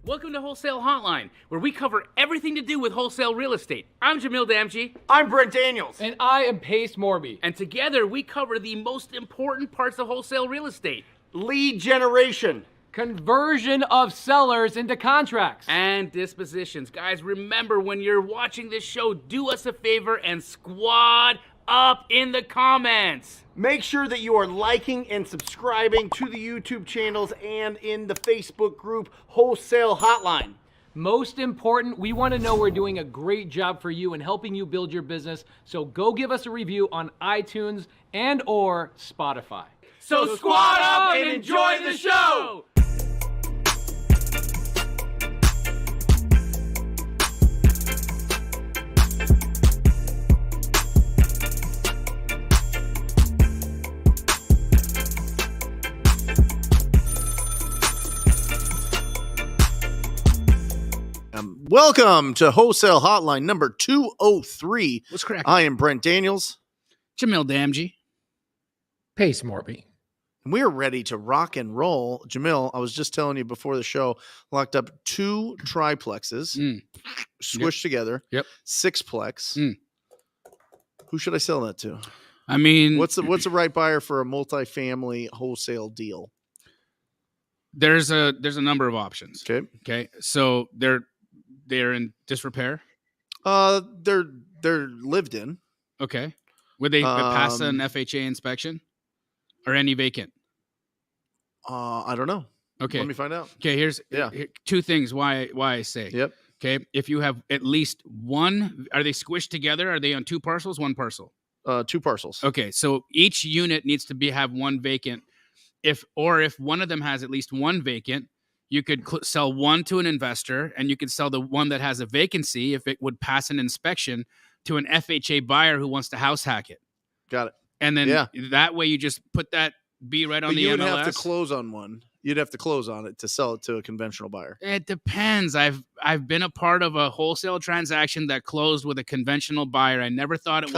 Welcome to Wholesale Hotline, where we cover everything to do with wholesale real estate. I'm Jamil Damji. I'm Brent Daniels. And I am Pace Morby. And together we cover the most important parts of wholesale real estate. Lead generation. Conversion of sellers into contracts. And dispositions. Guys, remember when you're watching this show, do us a favor and squad up in the comments. Make sure that you are liking and subscribing to the YouTube channels and in the Facebook group Wholesale Hotline. Most important, we want to know we're doing a great job for you and helping you build your business. So go give us a review on iTunes and or Spotify. So squad up and enjoy the show! Welcome to Wholesale Hotline number 203. What's correct? I am Brent Daniels. Jamil Damji. Pace Morby. And we are ready to rock and roll. Jamil, I was just telling you before the show, locked up 2 triplexes, squished together. Yep. 6plex. Who should I sell that to? I mean, What's the right buyer for a multifamily wholesale deal? there's a number of options. Okay. So they're in disrepair. They're lived in. Okay. Would they pass an FHA inspection or any vacant? I don't know. Okay. Let me find out. Okay, here, 2 things why I say. Yep. Okay, if you have at least one, are they squished together? Are they on 2 parcels, 1 parcel? 2 parcels. Okay, so each unit needs to have 1 vacant. If one of them has at least 1 vacant, you could sell 1 to an investor, and you could sell the one that has a vacancy, if it would pass an inspection, to an FHA buyer who wants to house hack it. Got it. And then that way you just put that B right on the MLS. You would have to close on one. You'd have to close on it to sell it to a conventional buyer. It depends. I've been a part of a wholesale transaction that closed with a conventional buyer. I never thought it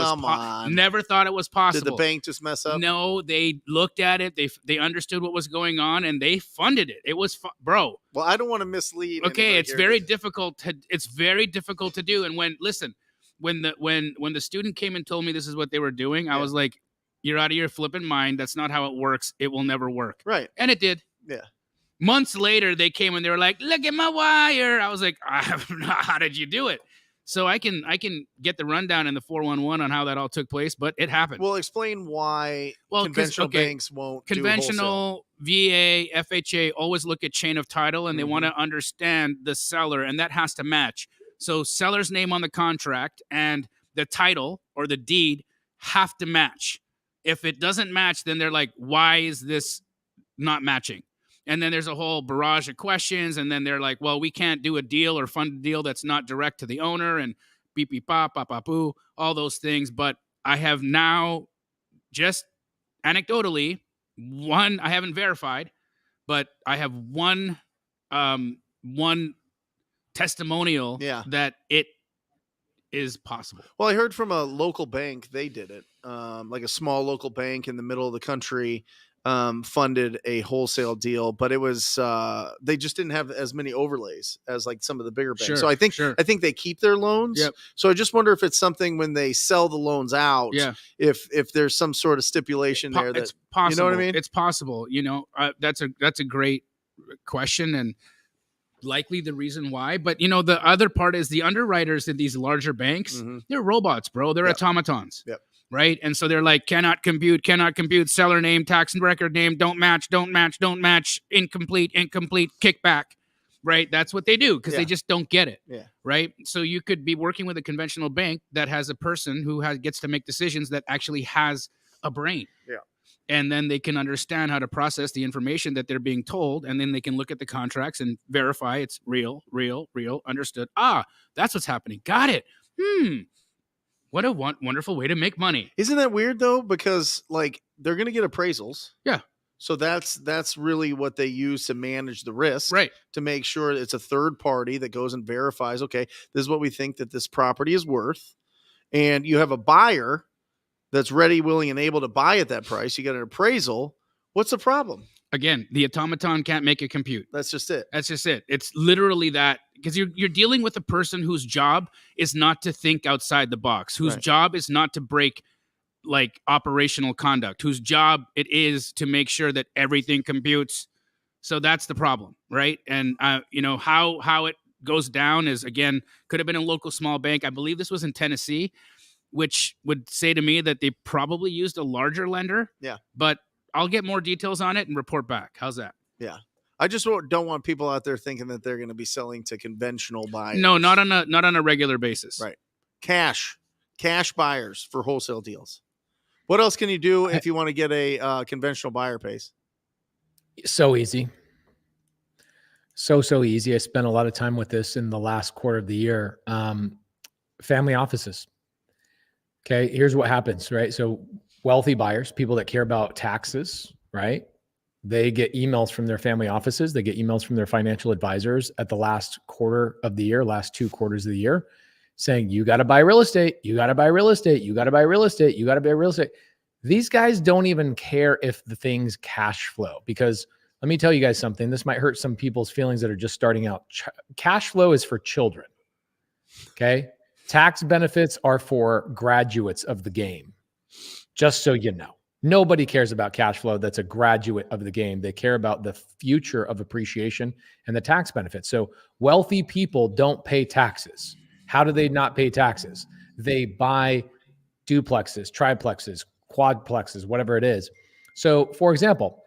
never thought it was possible. Did the bank just mess up? No, they looked at it. They understood what was going on and they funded it. It was bro. Well, I don't want to mislead. Okay, it's very difficult to do. And when the student came and told me this is what they were doing, I was like, "You're out of your flipping mind. That's not how it works. It will never work." Right. And it did. Yeah. Months later, they came and they were like, "Look at my wire." I was like, "How did you do it?" So I can get the rundown in the 411 on how that all took place, but it happened. Well, explain why conventional banks won't conventional do VA, FHA always look at chain of title and they want to understand the seller, and that has to match. So seller's name on the contract and the title or the deed have to match. If it doesn't match, then they're like, "Why is this not matching?" And then there's a whole barrage of questions. And then they're like, "Well, we can't do a deal or fund a deal that's not direct to the owner," and beep, beep, pop, pop, pop, boo, all those things. But I have now, just anecdotally, I haven't verified, but I have one testimonial that it is possible. Well, I heard from a local bank, they did it. Like a small local bank in the middle of the country funded a wholesale deal, but it was they just didn't have as many overlays as like some of the bigger banks. Sure, so I think they keep their loans. Yep. So I just wonder if it's something when they sell the loans out, if there's some sort of stipulation there that it's possible. You know what I mean? It's possible. That's a great question and likely the reason why. But the other part is the underwriters at these larger banks, they're robots, bro. They're automatons. Yep. Right. And so they're like, cannot compute, seller name, tax and record name, don't match, incomplete, kickback. Right. That's what they do because they just don't get it. Yeah. Right. So you could be working with a conventional bank that has a person who gets to make decisions that actually has a brain. Yeah. And then they can understand how to process the information that they're being told. And then they can look at the contracts and verify it's real, understood. That's what's happening. Got it. What a wonderful way to make money. Isn't that weird though? Because like they're going to get appraisals. Yeah. So that's really what they use to manage the risk, right? To make sure it's a third party that goes and verifies, okay, this is what we think that this property is worth. And you have a buyer that's ready, willing, and able to buy at that price. You get an appraisal. What's the problem? Again, the automaton can't make a compute. That's just it. That's just it. It's literally that, because you're dealing with a person whose job is not to think outside the box, whose Right. job is not to break like operational conduct, whose job it is to make sure that everything computes. So that's the problem, right? And how it goes down is, again, could have been a local small bank. I believe this was in Tennessee, which would say to me that they probably used a larger lender. Yeah. But I'll get more details on it and report back. How's that? Yeah. I just don't want people out there thinking that they're going to be selling to conventional buyers. No, not on a regular basis. Right. Cash buyers for wholesale deals. What else can you do if you want to get a conventional buyer pace? So easy. So easy. I spent a lot of time with this in the last quarter of the year. Family offices. Okay. Here's what happens, right? So wealthy buyers, people that care about taxes, right? They get emails from their family offices. They get emails from their financial advisors at the last quarter of the year, last 2 quarters of the year, saying, you got to buy real estate. You got to buy real estate. You got to buy real estate. You got to buy real estate. These guys don't even care if the things cash flow, because let me tell you guys something. This might hurt some people's feelings that are just starting out. Cash flow is for children. Okay. Tax benefits are for graduates of the game. Just so you know, nobody cares about cash flow that's a graduate of the game. They care about the future of appreciation and the tax benefits. So wealthy people don't pay taxes. How do they not pay taxes? They buy duplexes, triplexes, quadplexes, whatever it is. So for example,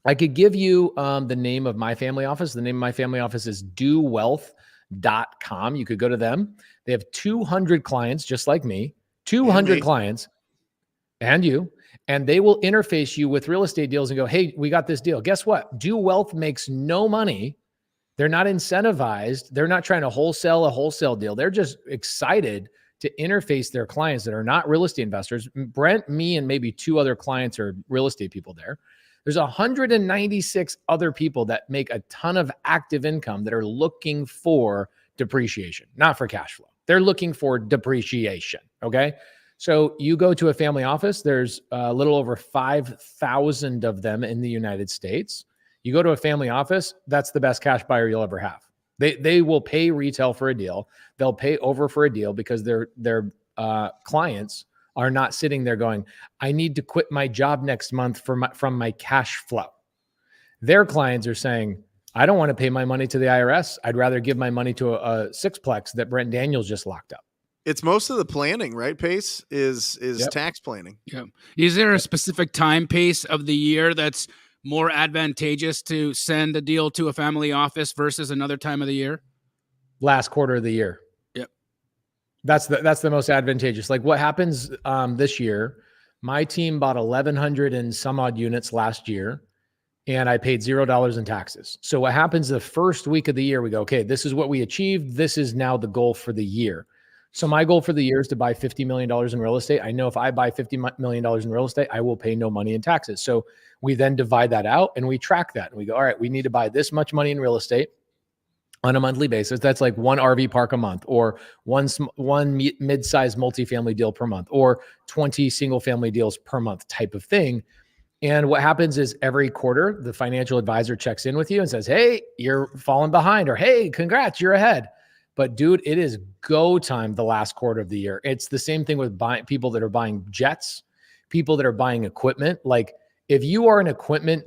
I could give you the name of my family office. The name of my family office is dowealth.com. You could go to them. They have 200 clients, just like me, 200 clients and you, and they will interface you with real estate deals and go, hey, we got this deal. Guess what? Do Wealth makes no money. They're not incentivized. They're not trying to wholesale a wholesale deal. They're just excited to interface their clients that are not real estate investors. Brent, me, and maybe 2 other clients are real estate people there. There's 196 other people that make a ton of active income that are looking for depreciation, not for cash flow. They're looking for depreciation, okay? So you go to a family office, there's a little over 5,000 of them in the United States. You go to a family office, that's the best cash buyer you'll ever have. They will pay retail for a deal. They'll pay over for a deal because their clients are not sitting there going, I need to quit my job next month from my cash flow. Their clients are saying, I don't want to pay my money to the IRS. I'd rather give my money to a sixplex that Brent Daniels just locked up. It's most of the planning, right? Pace is tax planning. Yeah. Is there a specific time pace of the year that's more advantageous to send a deal to a family office versus another time of the year? Last quarter of the year. Yep. That's the most advantageous. Like what happens this year, my team bought 1,100 and some odd units last year, and I paid $0 in taxes. So what happens the first week of the year, we go, okay, this is what we achieved. This is now the goal for the year. So my goal for the year is to buy $50 million in real estate. I know if I buy $50 million in real estate, I will pay no money in taxes. So we then divide that out and we track that. And we go, all right, we need to buy this much money in real estate on a monthly basis. That's like 1 RV park a month, or one mid-sized multifamily deal per month, or 20 single family deals per month type of thing. And what happens is every quarter, the financial advisor checks in with you and says, hey, you're falling behind, or hey, congrats, you're ahead. But dude, it is go time the last quarter of the year. It's the same thing with people that are buying jets, people that are buying equipment. Like if you are an equipment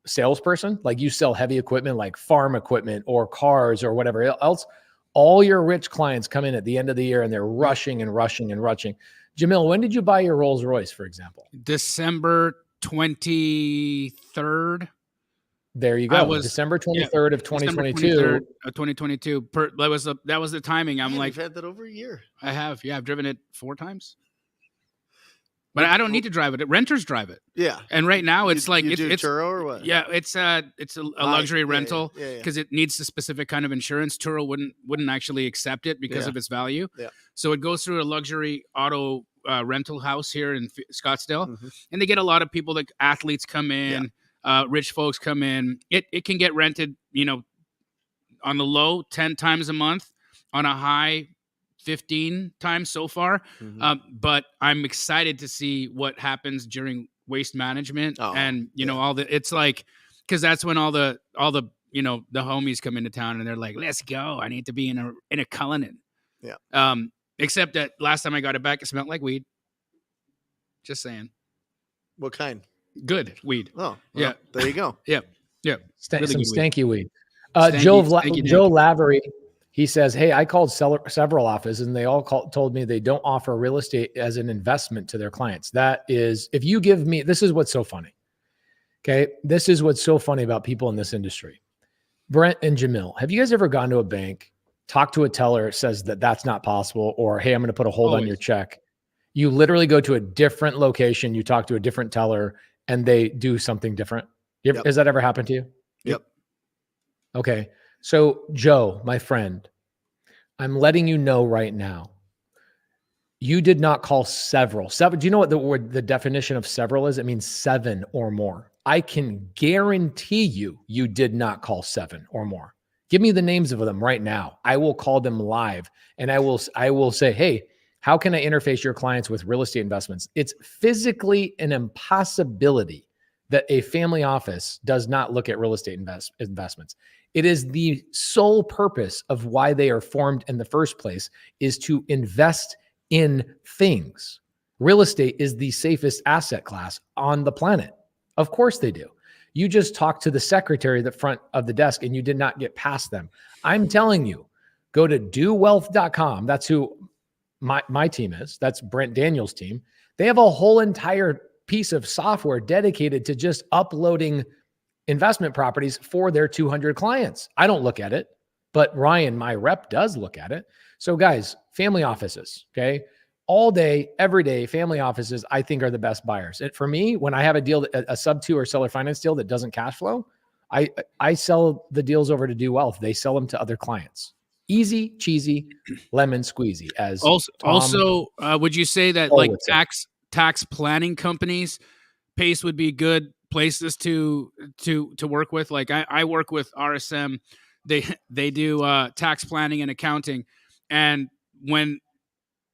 salesperson, like you sell heavy equipment, like farm equipment or cars or whatever else, all your rich clients come in at the end of the year and they're rushing and rushing and rushing. Jamil, when did you buy your Rolls Royce, for example? December 23rd. There you go. December 23rd of 2022. December 23rd of 2022. That was the timing. I'm like, you've had that over a year. I have. Yeah, I've driven it 4 times. But I don't need to drive it. Renters drive it. Yeah. And right now it's like you it's Turo or what? Yeah, it's a luxury rental because it needs a specific kind of insurance. Turo wouldn't actually accept it because of its value. Yeah. So it goes through a luxury auto rental house here in Scottsdale, and they get a lot of people, like athletes come in. Rich folks come in. It can get rented, on the low 10 times a month, on a high 15 times so far. But I'm excited to see what happens during waste management Oh, and you know yeah. all the. It's like because that's when all the you know the homies come into town and they're like, let's go. I need to be in a Cullinan. Yeah. Except that last time I got it back, it smelled like weed. Just saying. What kind? Good weed. Oh, well, yeah. There you go. Yep. Yep. Some good weed. stanky weed. Stanky Joe danky. Lavery, he says, hey, I called several offices and they all told me they don't offer real estate as an investment to their clients. That is, if you give me, this is what's so funny. Okay. This is what's so funny about people in this industry. Brent and Jamil, have you guys ever gone to a bank, talked to a teller, says that that's not possible, or, hey, I'm going to put a hold on your check. You literally go to a different location, you talk to a different teller, and they do something different. Yep. Has that ever happened to you? Yep. Okay. So Joe, my friend, I'm letting you know right now, you did not call several. Do you know what the definition of several is? It means 7 or more. I can guarantee you did not call 7 or more. Give me the names of them right now. I will call them live and I will say, hey, how can I interface your clients with real estate investments? It's physically an impossibility that a family office does not look at real estate investments. It is the sole purpose of why they are formed in the first place is to invest in things. Real estate is the safest asset class on the planet. Of course they do. You just talked to the secretary at the front of the desk and you did not get past them. I'm telling you, go to dowealth.com. That's who my team is. That's Brent Daniels' team. They have a whole entire piece of software dedicated to just uploading investment properties for their 200 clients. I don't look at it, but Ryan, my rep, does look at it. So guys, family offices, okay? All day, every day, family offices, I think are the best buyers. For me, when I have a deal, a sub-2 or seller finance deal that doesn't cash flow, I sell the deals over to Do Wealth. They sell them to other clients. Easy, cheesy, lemon squeezy. As also, would you say that like tax planning companies, PACE would be good places to work with? Like I work with RSM. They do tax planning and accounting, and when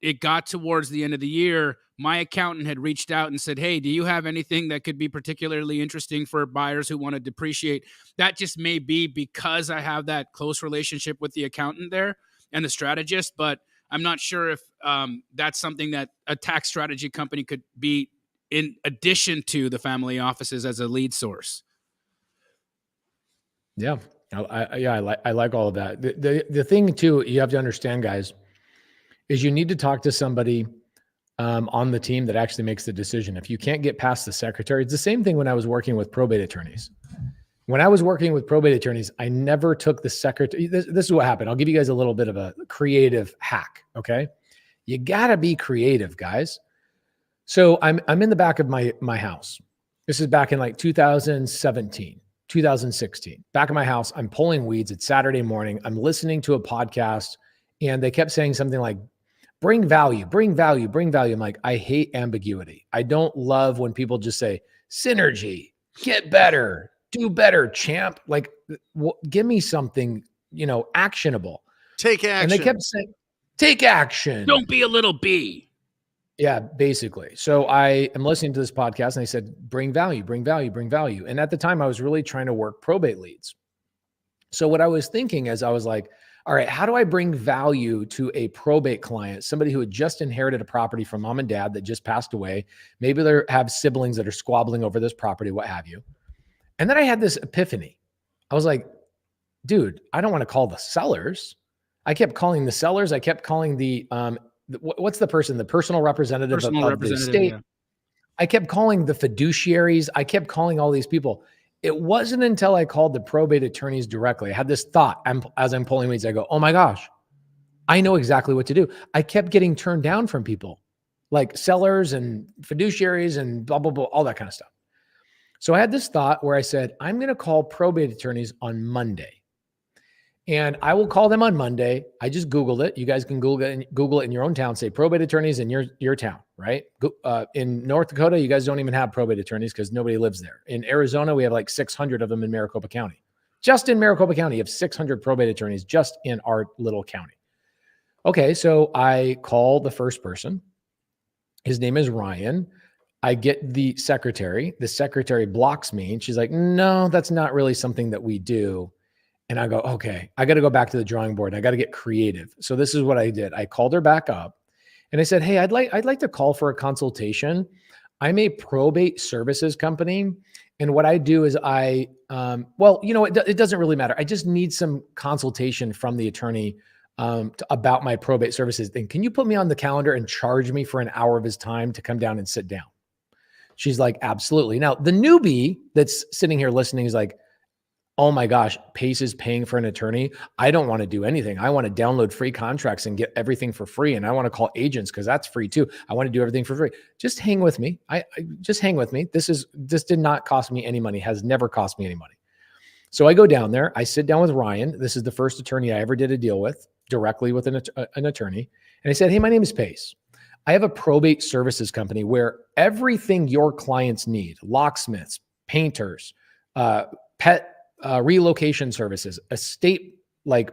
it got towards the end of the year, my accountant had reached out and said, hey, do you have anything that could be particularly interesting for buyers who want to depreciate? That just may be because I have that close relationship with the accountant there and the strategist, but I'm not sure if that's something that a tax strategy company could be in addition to the family offices as a lead source. Yeah. I like all of that. The thing too, you have to understand, guys, is you need to talk to somebody on the team that actually makes the decision. If you can't get past the secretary, it's the same thing when I was working with probate attorneys. When I was working with probate attorneys, I never took the secretary. This is what happened. I'll give you guys a little bit of a creative hack. Okay. You gotta be creative, guys. So I'm in the back of my house. This is back in like 2017, 2016. Back in my house, I'm pulling weeds. It's Saturday morning. I'm listening to a podcast and they kept saying something like, bring value, bring value, bring value. I'm like, I hate ambiguity. I don't love when people just say synergy, get better, do better, champ. Like, give me something, actionable. Take action. And they kept saying, take action. Don't be a little bee. Yeah, basically. So I am listening to this podcast and they said, bring value, bring value, bring value. And at the time I was really trying to work probate leads. So what I was thinking is I was like, all right, how do I bring value to a probate client, somebody who had just inherited a property from mom and dad that just passed away? Maybe they have siblings that are squabbling over this property, what have you. And then I had this epiphany. I was like, dude, I don't want to call the sellers. I kept calling the sellers. I kept calling the what's the person, the personal representative of the estate. Yeah. I kept calling the fiduciaries. I kept calling all these people. It wasn't until I called the probate attorneys directly. I had this thought as I'm pulling weeds. I go, oh my gosh, I know exactly what to do. I kept getting turned down from people like sellers and fiduciaries and blah, blah, blah, all that kind of stuff. So I had this thought where I said, I'm going to call probate attorneys on Monday. And I will call them on Monday. I just Googled it. You guys can Google it in your own town. Say probate attorneys in your town, right? In North Dakota, you guys don't even have probate attorneys because nobody lives there. In Arizona, we have like 600 of them in Maricopa County. Just in Maricopa County, you have 600 probate attorneys just in our little county. Okay, so I call the first person. His name is Ryan. I get the secretary blocks me and she's like, no, that's not really something that we do. And I go, okay, I got to go back to the drawing board. I got to get creative. So this is what I did. I called her back up and I said, hey, I'd like to call for a consultation. I'm a probate services company. And what I do is it doesn't really matter. I just need some consultation from the attorney about my probate services thing. Can you put me on the calendar and charge me for an hour of his time to come down and sit down? She's like, absolutely. Now, the newbie that's sitting here listening is like, oh my gosh, Pace is paying for an attorney. I don't want to do anything. I want to download free contracts and get everything for free. And I want to call agents because that's free too. I want to do everything for free. Just hang with me. I just hang with me. This did not cost me any money, has never cost me any money. So I go down there. I sit down with Ryan. This is the first attorney I ever did a deal with, directly with an attorney. And I said, hey, my name is Pace. I have a probate services company where everything your clients need, locksmiths, painters, pet relocation services, estate like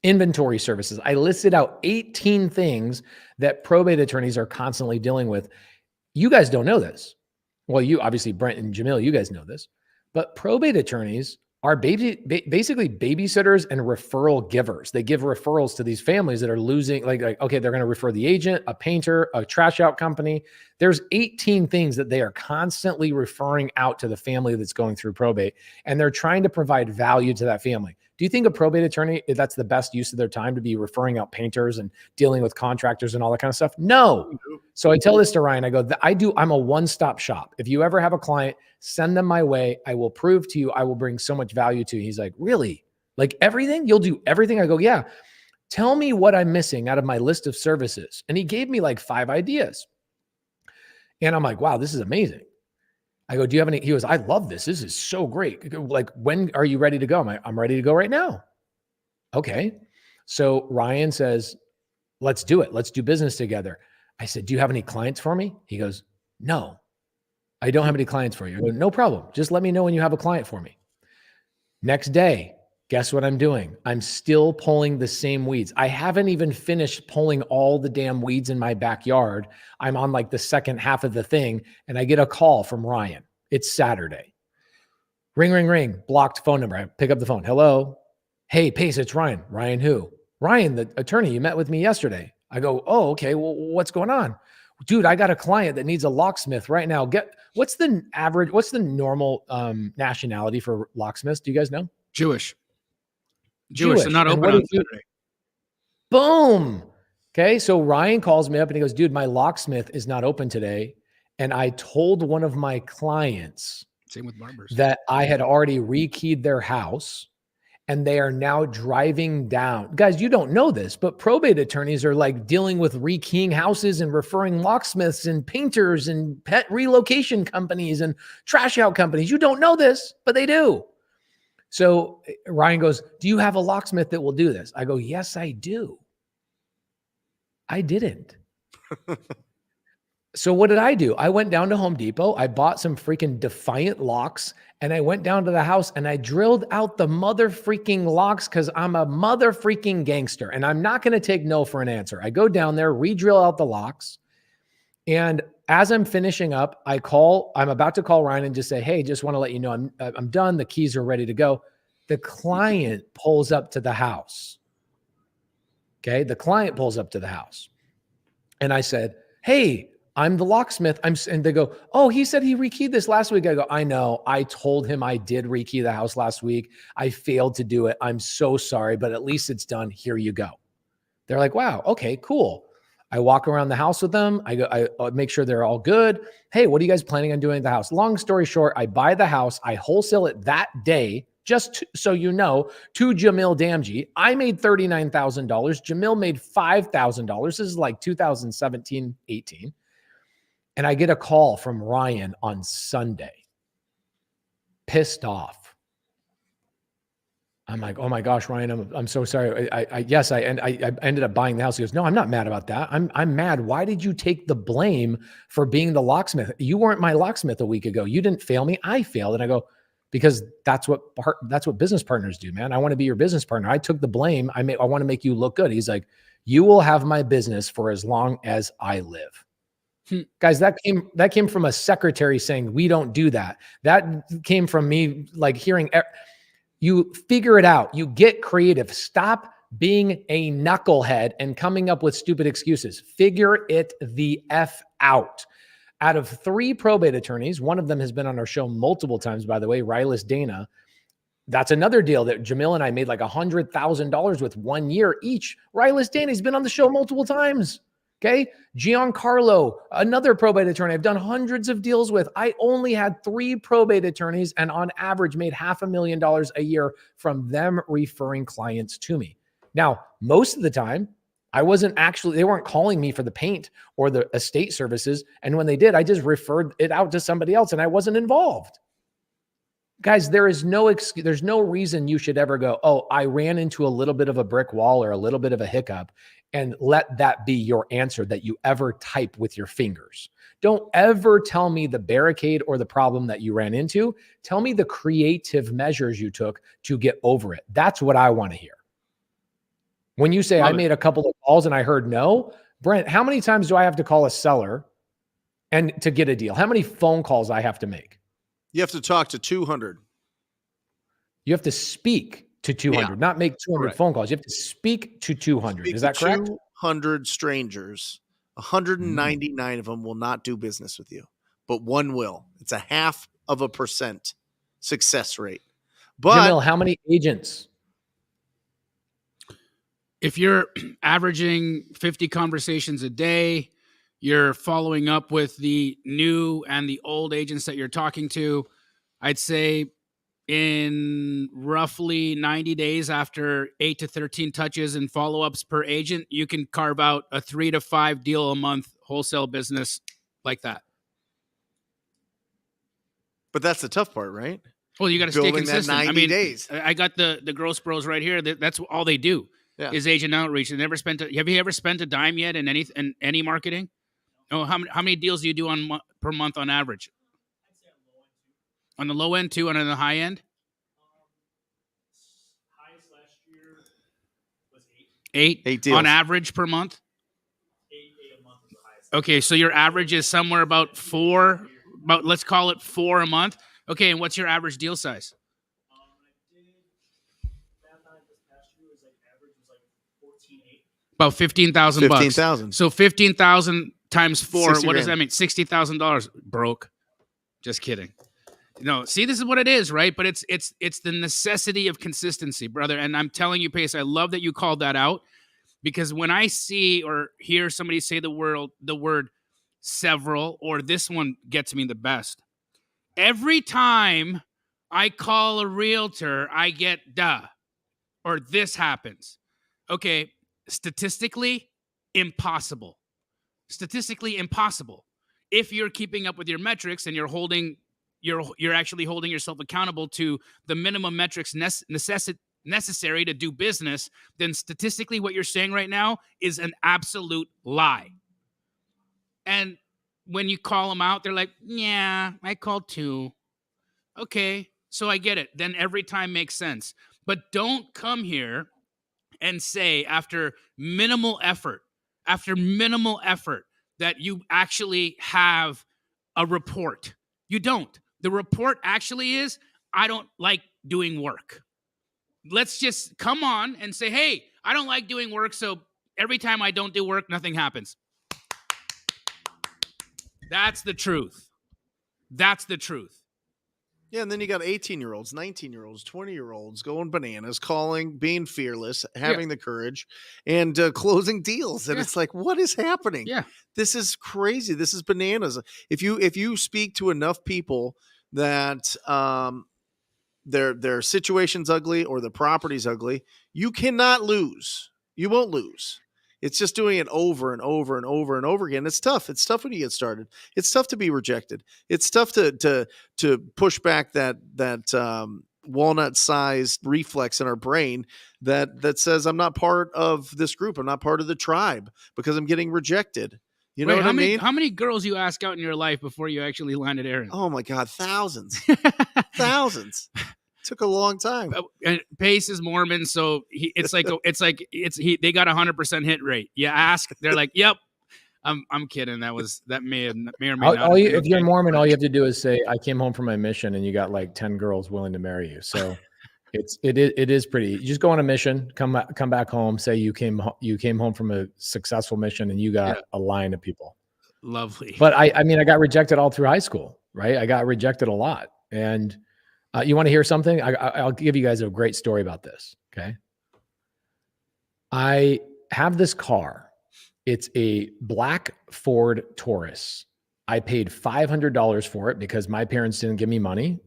inventory services. I listed out 18 things that probate attorneys are constantly dealing with. You guys don't know this. Well, you obviously, Brent and Jamil, you guys know this, but probate attorneys are basically babysitters and referral givers. They give referrals to these families that are losing, like okay, they're going to refer the agent, a painter, a trash out company. There's 18 things that they are constantly referring out to the family that's going through probate, and they're trying to provide value to that family. Do you think a probate attorney, that's the best use of their time, to be referring out painters and dealing with contractors and all that kind of stuff? No. So I tell this to Ryan, I go, I'm a one-stop shop. If you ever have a client, send them my way. I will prove to you, I will bring so much value to you. He's like, really? Like everything? You'll do everything? I go, yeah. Tell me what I'm missing out of my list of services. And he gave me like 5 ideas. And I'm like, wow, this is amazing. I go, do you have any? He goes, I love this. This is so great. Like, when are you ready to go? I'm ready to go right now. Okay. So Ryan says, let's do it. Let's do business together. I said, do you have any clients for me? He goes, no, I don't have any clients for you. I go, no problem. Just let me know when you have a client for me. Next day, guess what I'm doing? I'm still pulling the same weeds. I haven't even finished pulling all the damn weeds in my backyard. I'm on like the second half of the thing, and I get a call from Ryan. It's Saturday. Ring, ring, ring. Blocked phone number. I pick up the phone. Hello. Hey, Pace, it's Ryan. Ryan who? Ryan, the attorney. You met with me yesterday. I go, oh, okay. Well, what's going on? Dude, I got a client that needs a locksmith right now. What's the normal nationality for locksmiths? Do you guys know? Jewish, so not open on Saturday. Boom. Okay. So Ryan calls me up and he goes, dude, my locksmith is not open today. And I told one of my clients, same with barbers, that I had already rekeyed their house and they are now driving down. Guys, you don't know this, but probate attorneys are like dealing with rekeying houses and referring locksmiths and painters and pet relocation companies and trash out companies. You don't know this, but they do. So Ryan goes, do you have a locksmith that will do this? I go, yes, I do. I didn't. So what did I do? I went down to Home Depot. I bought some freaking Defiant locks and I went down to the house and I drilled out the mother freaking locks because I'm a mother freaking gangster and I'm not going to take no for an answer. I go down there, re-drill out the locks. And as I'm finishing up, I'm about to call Ryan and just say, hey, just want to let you know I'm done. The keys are ready to go. The client pulls up to the house. Okay. The client pulls up to the house. And I said, hey, I'm the locksmith. And they go, oh, he said he rekeyed this last week. I go, I know. I told him I did rekey the house last week. I failed to do it. I'm so sorry, but at least it's done. Here you go. They're like, wow, okay, cool. I walk around the house with them. I make sure they're all good. Hey, what are you guys planning on doing at the house? Long story short, I buy the house. I wholesale it that day, so you know, to Jamil Damji. I made $39,000. Jamil made $5,000. This is like 2017, 18. And I get a call from Ryan on Sunday, pissed off. I'm like, oh my gosh, Ryan, I'm so sorry. I ended up buying the house. He goes, no, I'm not mad about that. I'm mad. Why did you take the blame for being the locksmith? You weren't my locksmith a week ago. You didn't fail me. I failed. And I go, because that's what business partners do, man. I want to be your business partner. I took the blame. I want to make you look good. He's like, you will have my business for as long as I live. Guys, that came from a secretary saying we don't do that. That came from me like hearing you figure it out. You get creative. Stop being a knucklehead and coming up with stupid excuses. Figure it the F out. Out of 3 probate attorneys, one of them has been on our show multiple times, by the way, Rylas Dana. That's another deal that Jamil and I made like $100,000 with 1 year each. Rylas Dana's been on the show multiple times. Okay. Giancarlo, another probate attorney I've done hundreds of deals with. I only had 3 probate attorneys and on average made $500,000 a year from them referring clients to me. Now, most of the time, they weren't calling me for the paint or the estate services. And when they did, I just referred it out to somebody else and I wasn't involved. Guys, there's no reason you should ever go, oh, I ran into a little bit of a brick wall or a little bit of a hiccup, and let that be your answer that you ever type with your fingers. Don't ever tell me the barricade or the problem that you ran into. Tell me the creative measures you took to get over it. That's what I want to hear. When you say I made a couple of calls and I heard no, Brent, how many times do I have to call a seller and to get a deal? How many phone calls I have to make? You have to talk to 200. You have to speak to 200, not make 200 Correct. phone calls. You have to speak to 200. Is that correct? 200 strangers, 199 of them will not do business with you, but 1 will. It's a 0.5% success rate. But Jamil, how many agents? If you're averaging 50 conversations a day, you're following up with the new and the old agents that you're talking to, I'd say in roughly 90 days after 8 to 13 touches and follow-ups per agent, you can carve out a 3 to 5 deal a month wholesale business like that. But that's the tough part, right? Well, you got to stay Building that consistent. 90 days. I got the Gross Bros right here. That's all they do is agent outreach. They never spent. Have you ever spent a dime yet in any marketing? Oh, how many deals do you do per month on average? On the low end, 2, and on the high end? Highest last year was 8. 8 deals. On average per month? 8 a month is the highest. Okay, so your average is somewhere about 4, let's call it 4 a month. Okay, and what's your average deal size? I did that time this past year was average was 14.8. About $15,000 bucks. 15,000. So 15,000 times 4, 60 what does grand. that mean? $60,000. Broke. Just kidding. No, see, this is what it is, right? But it's the necessity of consistency, brother. And I'm telling you, Pace, I love that you called that out, because when I see or hear somebody say the word several, or this one gets me the best. Every time I call a realtor, I get or this happens. Okay, statistically impossible. Statistically impossible. If you're keeping up with your metrics and you're actually holding yourself accountable to the minimum metrics necessary to do business, then statistically what you're saying right now is an absolute lie. And when you call them out, they're like, yeah, I called 2. Okay, so I get it. Then every time makes sense. But don't come here and say after minimal effort, that you actually have a report. You don't. The report actually is, I don't like doing work. Let's just come on and say, hey, I don't like doing work, so every time I don't do work, nothing happens. That's the truth. That's the truth. Yeah, and then you got 18-year-olds, 19-year-olds, 20-year-olds going bananas, calling, being fearless, having the courage, and closing deals. And it's like, what is happening? Yeah. This is crazy. This is bananas. If you speak to enough people that their situation's ugly or the property's ugly, you cannot lose. You won't lose. It's just doing it over and over and over and over again. It's tough. It's tough when you get started. It's tough to be rejected. It's tough to push back that walnut-sized reflex in our brain that says I'm not part of this group. I'm not part of the tribe because I'm getting rejected. You know what I mean? How many girls you ask out in your life before you actually landed Aaron? Oh my God, thousands, thousands. Took a long time. And Pace is Mormon, so they got 100% hit rate. You ask, they're like, "Yep, I'm kidding. That may or may not. All have you, been if you're okay. Mormon, all you have to do is say, "I came home from my mission," and you got like 10 girls willing to marry you. So it is pretty. You just go on a mission, come back home, say you came home from a successful mission, and you got a line of people. Lovely. But I mean, I got rejected all through high school, right? I got rejected a lot. And you want to hear something? I'll give you guys a great story about this. Okay. I have this car. It's a black Ford Taurus. I paid $500 for it because my parents didn't give me money.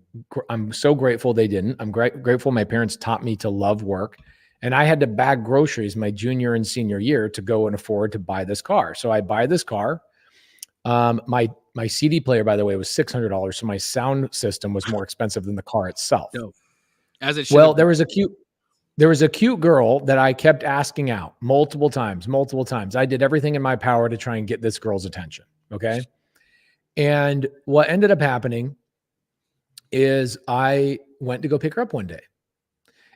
I'm so grateful they didn't. I'm grateful my parents taught me to love work. And I had to bag groceries my junior and senior year to go and afford to buy this car. So I buy this car. My CD player, by the way, was $600. So my sound system was more expensive than the car itself. Dope. As it should. Well, there was a cute girl that I kept asking out multiple times. I did everything in my power to try and get this girl's attention. Okay. And what ended up happening is I went to go pick her up one day.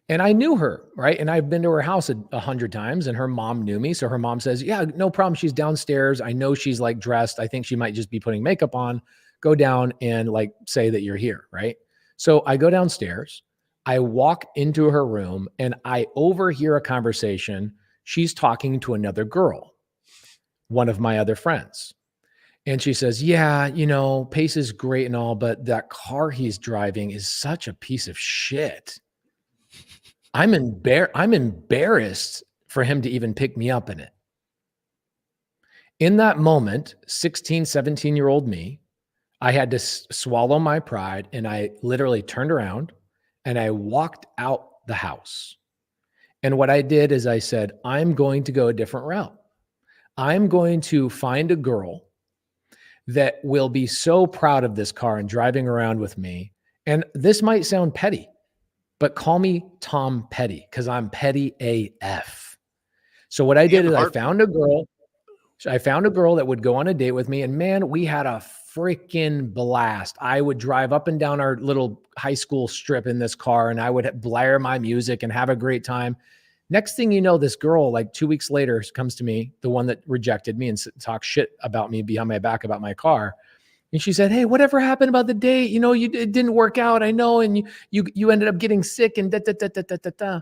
And I knew her, right? And I've been to her house 100 times, and her mom knew me. So her mom says, "Yeah, no problem. She's downstairs. I know she's like dressed. I think she might just be putting makeup on. Go down and like say that you're here," right? So I go downstairs. I walk into her room and I overhear a conversation. She's talking to another girl, one of my other friends. And she says, "Yeah, Pace is great and all, but that car he's driving is such a piece of shit. I'm embarrassed for him to even pick me up in it." In that moment, 16, 17-year-old me, I had to swallow my pride, and I literally turned around and I walked out the house. And what I did is I said, I'm going to go a different route. I'm going to find a girl that will be so proud of this car and driving around with me. And this might sound petty, but call me Tom Petty because I'm petty AF. So what I did is I found a girl that would go on a date with me, and man, we had a freaking blast. I would drive up and down our little high school strip in this car, and I would blare my music and have a great time. Next thing you know, this girl, like 2 weeks later, comes to me, the one that rejected me and talked shit about me behind my back about my car. And she said, "Hey, whatever happened about the date? It didn't work out. I know. And you ended up getting sick and da, da, da, da, da, da, da."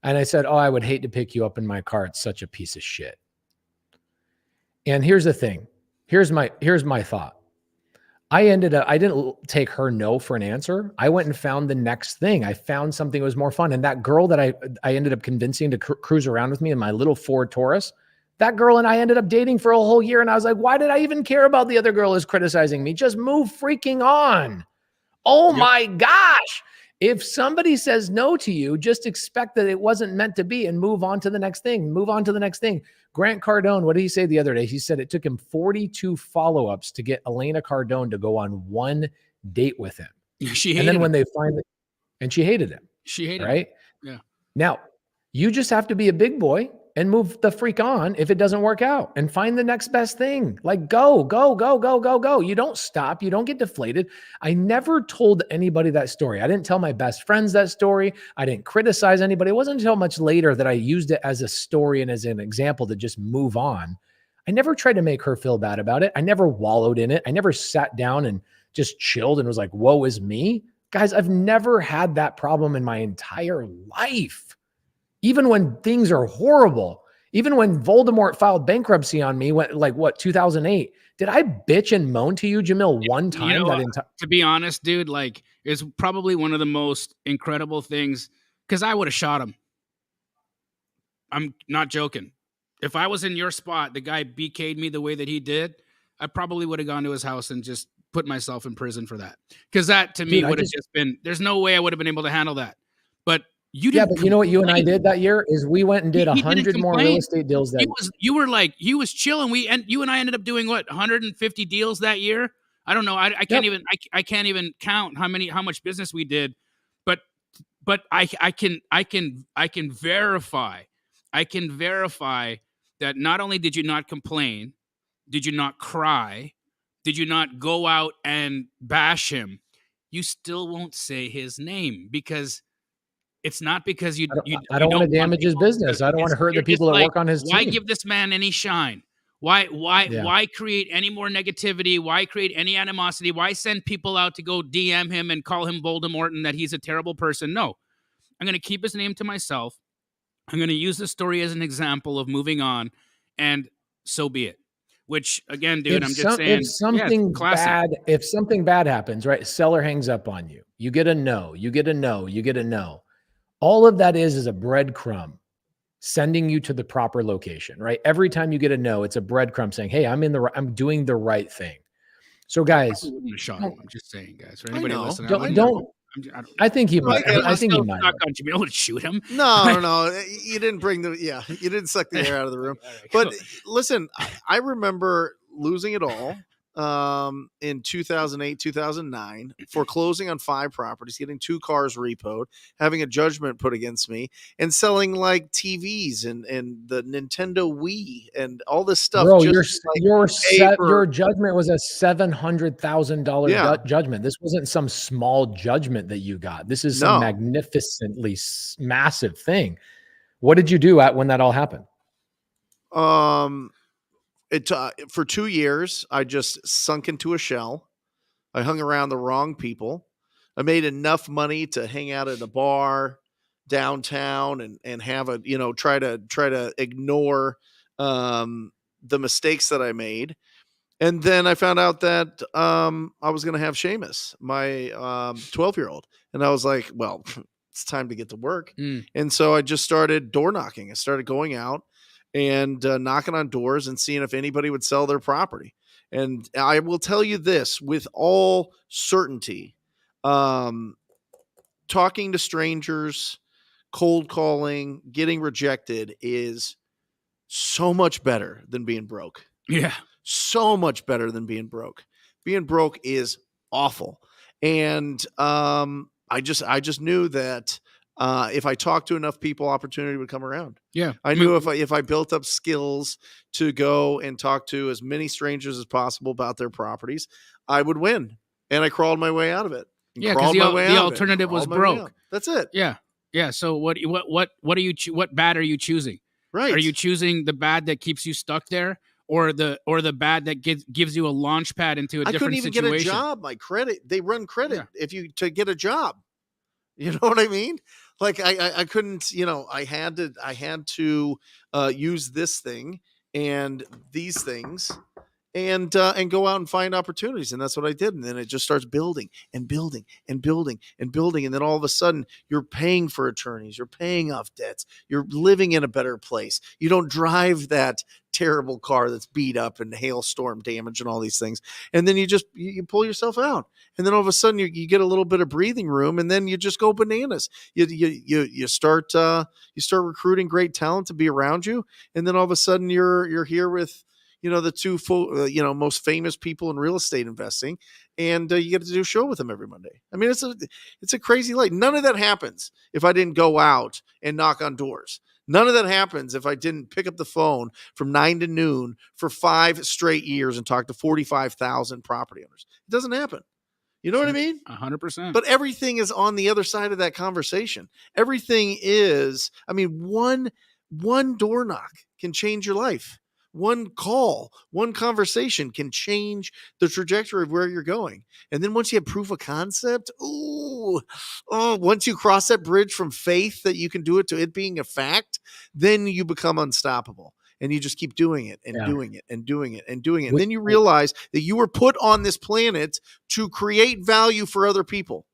And I said, "Oh, I would hate to pick you up in my car. It's such a piece of shit." And here's the thing. Here's my thought. I didn't take her no for an answer. I went and found the next thing. I found something that was more fun. And that girl that I ended up convincing to cruise around with me in my little Ford Taurus, that girl and I ended up dating for a whole year. And I was like, why did I even care about the other girl who's criticizing me? Just move freaking on. Oh my gosh. If somebody says no to you, just expect that it wasn't meant to be and move on to the next thing. Move on to the next thing. Grant Cardone, what did he say the other day? He said it took him 42 follow-ups to get Elena Cardone to go on one date with him. She hated and then him. when they finally, and she hated him. She hated him. Right? Yeah. Now, you just have to be a big boy and move the freak on if it doesn't work out and find the next best thing. Like go. You don't stop. You don't get deflated. I never told anybody that story. I didn't tell my best friends that story. I didn't criticize anybody. It wasn't until much later that I used it as a story and as an example to just move on. I never tried to make her feel bad about it. I never wallowed in it. I never sat down and just chilled and was like, woe is me. Guys, I've never had that problem in my entire life. Even when things are horrible, even when Voldemort filed bankruptcy on me, 2008, did I bitch and moan to you, Jamil, one time? To be honest, dude, like it's probably one of the most incredible things because I would have shot him. I'm not joking. If I was in your spot, the guy BK'd me the way that he did, I probably would have gone to his house and just put myself in prison for that. Because that to me would have just been, there's no way I would have been able to handle that. But you didn't. Yeah, but you know what you and I did that year is we went and did 100 more real estate deals. He was chilling. You and I ended up doing what, 150 deals that year? I don't know. I can't even count how much business we did. But I can verify that not only did you not complain, did you not cry, did you not go out and bash him, you still won't say his name because it's not because I don't want to damage his business. I don't want to hurt the people that work on his team. Why give this man any shine? Why create any more negativity? Why create any animosity? Why send people out to go DM him and call him Voldemort and that he's a terrible person? No, I'm going to keep his name to myself. I'm going to use the story as an example of moving on, and so be it. Which again, dude, I'm just saying, if something bad happens, right? Seller hangs up on you. You get a no. You get a no. You get a no. All of that is a breadcrumb sending you to the proper location, right? Every time you get a no, it's a breadcrumb saying, "Hey, I'm doing the right thing." So, guys, I'm just saying, guys. For anybody listening, I think he might. I think he might. You don't shoot him. No. You didn't you didn't suck the air out of the room. Right, but listen, I remember losing it all in 2008, 2009, foreclosing on 5 properties, getting 2 cars repoed, having a judgment put against me, and selling like TVs and the Nintendo Wii and all this stuff. Bro, your judgment was a $700,000 judgment. This wasn't some small judgment that you got. This is some magnificently massive thing. What did you do when that all happened? For 2 years, I just sunk into a shell. I hung around the wrong people. I made enough money to hang out at a bar downtown and have try to ignore the mistakes that I made. And then I found out that I was going to have Seamus, my 12-year-old. And I was like, well, it's time to get to work. And so I just started door knocking. I started going out and knocking on doors and seeing if anybody would sell their property. And I will tell you this with all certainty, talking to strangers, cold calling, getting rejected is so much better than being broke. Yeah. So much better than being broke. Being broke is awful. And I just knew that if I talked to enough people, opportunity would come around. Yeah. I knew if I built up skills to go and talk to as many strangers as possible about their properties, I would win. And I crawled my way out of it. Yeah, because the alternative was broke. That's it. Yeah. Yeah. So what bad are you choosing? Right. Are you choosing the bad that keeps you stuck there? Or the bad that gives you a launch pad into a different situation? I couldn't even get a job. My credit, they run credit to get a job. You know what I mean? Like I couldn't, I had to use this thing and these things and go out and find opportunities. And that's what I did. And then it just starts building and building and building and building. And then all of a sudden you're paying for attorneys, you're paying off debts, you're living in a better place. You don't drive that terrible car that's beat up and hailstorm damage and all these things. And then you pull yourself out. And then all of a sudden you get a little bit of breathing room, and then you just go bananas. You start recruiting great talent to be around you. And then all of a sudden you're here with, the 2 most famous people in real estate investing, and you get to do a show with them every Monday. I mean, it's a crazy life. None of that happens if I didn't go out and knock on doors. None of that happens if I didn't pick up the phone from 9 to noon for 5 straight years and talk to 45,000 property owners. It doesn't happen. You know what I mean? 100%. But everything is on the other side of that conversation. Everything is, one door knock can change your life. One call, one conversation can change the trajectory of where you're going. And then once you have proof of concept, once you cross that bridge from faith that you can do it to it being a fact, then you become unstoppable. And you just keep doing it and doing it and doing it and doing it. And then you realize that you were put on this planet to create value for other people.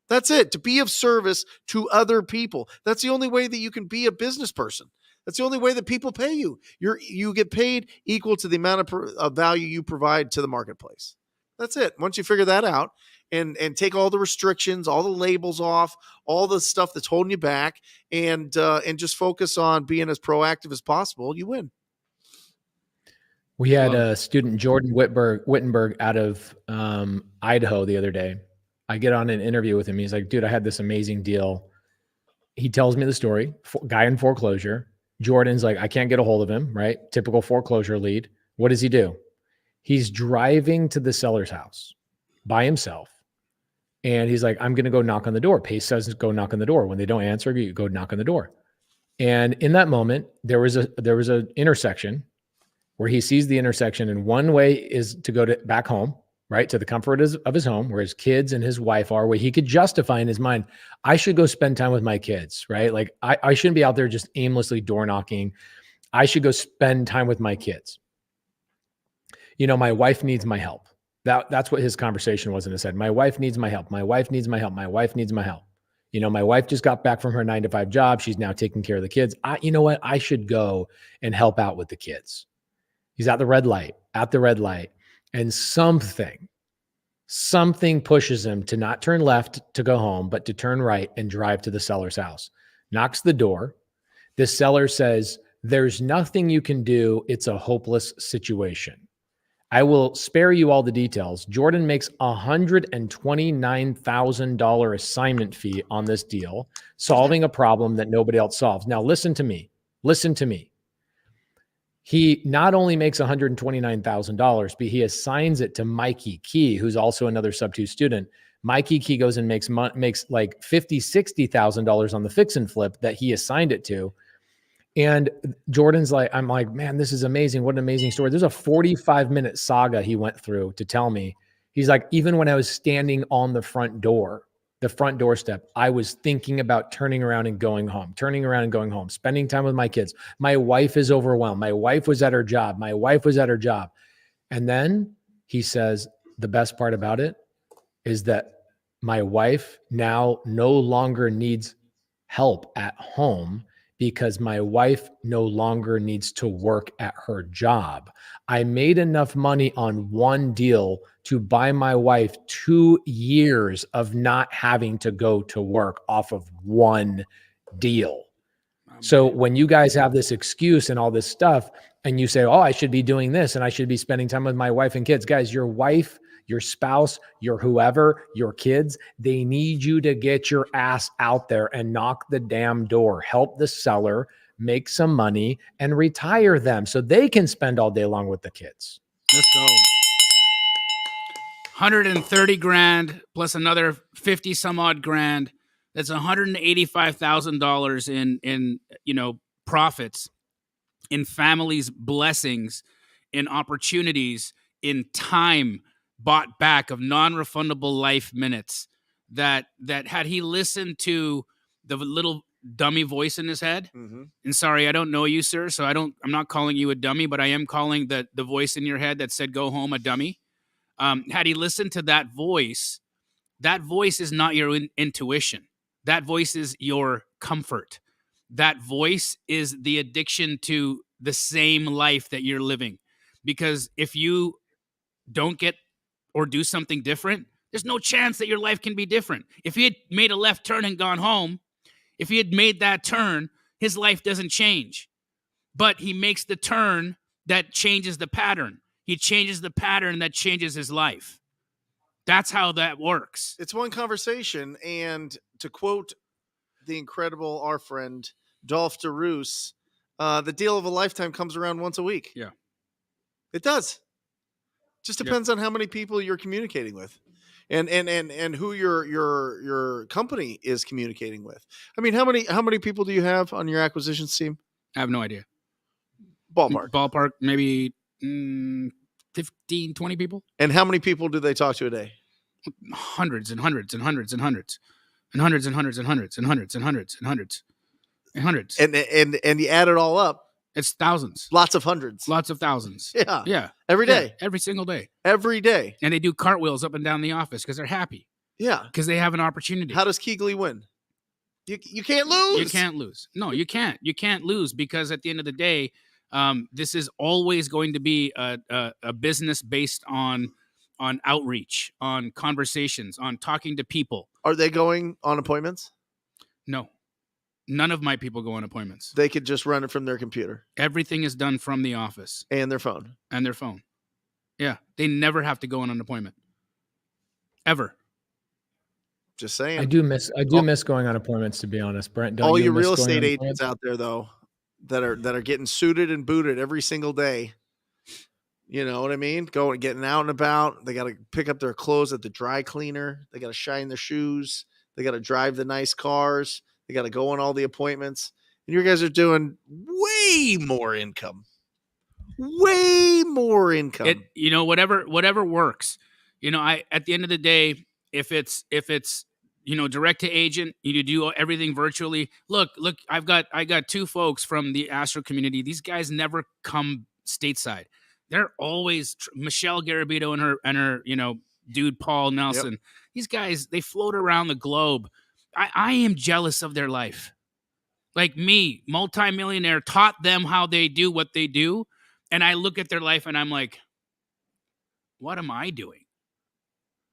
That's it, to be of service to other people. That's the only way that you can be a business person. That's the only way that people pay you. You get paid equal to the amount of value you provide to the marketplace. That's it. Once you figure that out and take all the restrictions, all the labels off, all the stuff that's holding you back, and just focus on being as proactive as possible, you win. We had a student, Jordan Wittenberg, out of Idaho the other day. I get on an interview with him. He's like, dude, I had this amazing deal. He tells me the story. Guy in foreclosure. Jordan's like, I can't get a hold of him, right? Typical foreclosure lead. What does he do? He's driving to the seller's house by himself. And he's like, I'm going to go knock on the door. Pace says, go knock on the door. When they don't answer, you go knock on the door. And in that moment, there was a intersection where he sees the intersection, and one way is to go back home, right, to the comfort of his home, where his kids and his wife are, where he could justify in his mind, I should go spend time with my kids, right? Like I shouldn't be out there just aimlessly door knocking. I should go spend time with my kids. My wife needs my help. That's what his conversation was in his head. My wife needs my help. My wife needs my help. My wife needs my help. My wife just got back from her 9-to-5 job. She's now taking care of the kids. You know what? I should go and help out with the kids. He's at the red light, and something pushes him to not turn left to go home, but to turn right and drive to the seller's house. Knocks the door. The seller says, there's nothing you can do. It's a hopeless situation. I will spare you all the details. Jordan makes $129,000 assignment fee on this deal, solving a problem that nobody else solves. Now, listen to me. He not only makes $129,000, but he assigns it to Mikey Key, who's also another Sub2 student. Mikey Key goes and makes like $50,000, $60,000 on the fix and flip that he assigned it to. And Jordan's like, I'm like, man, this is amazing. What an amazing story. There's a 45-minute saga he went through to tell me. He's like, even when I was standing on the front doorstep, I was thinking about turning around and going home, spending time with my kids. My wife is overwhelmed. My wife was at her job. And then he says, the best part about it is that my wife now no longer needs help at home, because my wife no longer needs to work at her job. I made enough money on one deal to buy my wife 2 years of not having to go to work off of one deal. So when you guys have this excuse and all this stuff, and you say, oh, I should be doing this and I should be spending time with my wife and kids. Guys, your wife, your spouse, your whoever, your kids, they need you to get your ass out there and knock the damn door. Help the seller make some money and retire them so they can spend all day long with the kids. Let's go. 130 grand plus another 50 some odd grand. That's $185,000 in profits, in families' blessings, in opportunities, in time bought back of non-refundable life minutes, that had he listened to the little dummy voice in his head, and sorry, I don't know you, sir, so I'm not calling you a dummy, but I am calling the voice in your head that said, go home, a dummy. Had he listened to that voice is not your intuition. That voice is your comfort. That voice is the addiction to the same life that you're living. Because if you don't get or do something different, there's no chance that your life can be different. If he had made a left turn and gone home, if he had made that turn, his life doesn't change. But he makes the turn that changes the pattern. He changes the pattern that changes his life. That's how that works. It's one conversation. And to quote the incredible, our friend, Dolph DeRoos, the deal of a lifetime comes around once a week. Yeah. It does. Just depends on how many people you're communicating with, and who your company is communicating with. I mean, how many people do you have on your acquisitions team? I have no idea. Ballpark, maybe 15, 20 people. And how many people do they talk to a day? Hundreds and hundreds and hundreds and hundreds and hundreds and hundreds and hundreds and hundreds and hundreds and hundreds and hundreds. And you add it all up, it's thousands. Lots of hundreds. Lots of thousands. Yeah. Yeah. Every day. Yeah. Every single day. Every day. And they do cartwheels up and down the office because they're happy. Yeah. Because they have an opportunity. How does Keegley win? You can't lose. You can't lose. No, you can't. You can't lose, because at the end of the day, this is always going to be a business based on outreach, on conversations, on talking to people. Are they going on appointments? No. None of my people go on appointments. They could just run it from their computer. Everything is done from the office. And their phone. Yeah. They never have to go on an appointment. Ever. Just saying. I do miss going on appointments, to be honest, Brent. All you real estate agents out there, though, that are getting suited and booted every single day. You know what I mean? Getting out and about. They got to pick up their clothes at the dry cleaner. They got to shine their shoes. They got to drive the nice cars. They got to go on all the appointments. And you guys are doing way more income. way more income. Whatever works. At the end of the day, if it's direct to agent, you do everything virtually. Look, I got two folks from the Astro community. These guys never come stateside. They're always Michelle Garabito and her dude Paul Nelson. Yep. These guys, they float around the globe. I am jealous of their life. Like me, multimillionaire, taught them how they do what they do. And I look at their life and I'm like, what am I doing?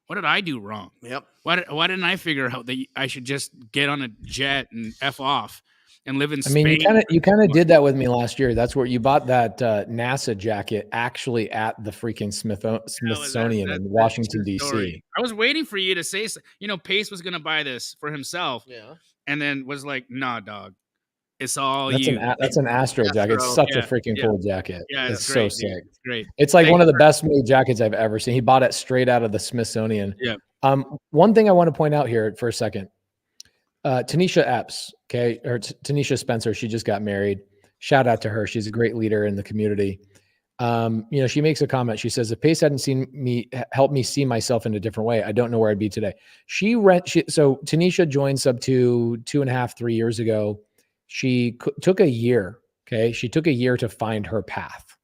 What did I do wrong? Yep. Why didn't I figure out that I should just get on a jet and F off and live in Spain? I mean, you kind of did that with me last year. That's where you bought that NASA jacket actually at the freaking Smithsonian in Washington, D.C. I was waiting for you to say, Pace was going to buy this for himself. Yeah. And then was like, nah, dog. It's all that's you. That's an Astro jacket. It's such a freaking cool jacket. Yeah, it's so sick. It's great. It's like one of the best made jackets I've ever seen. He bought it straight out of the Smithsonian. Yeah. One thing I want to point out here for a second. Tanisha Epps, or Tanisha Spencer, she just got married. Shout out to her. She's a great leader in the community. She makes a comment. She says, if Pace hadn't helped me see myself in a different way, I don't know where I'd be today. So Tanisha joined Subto 2.5, 3 years ago. She took a year. Okay. She took a year to find her path.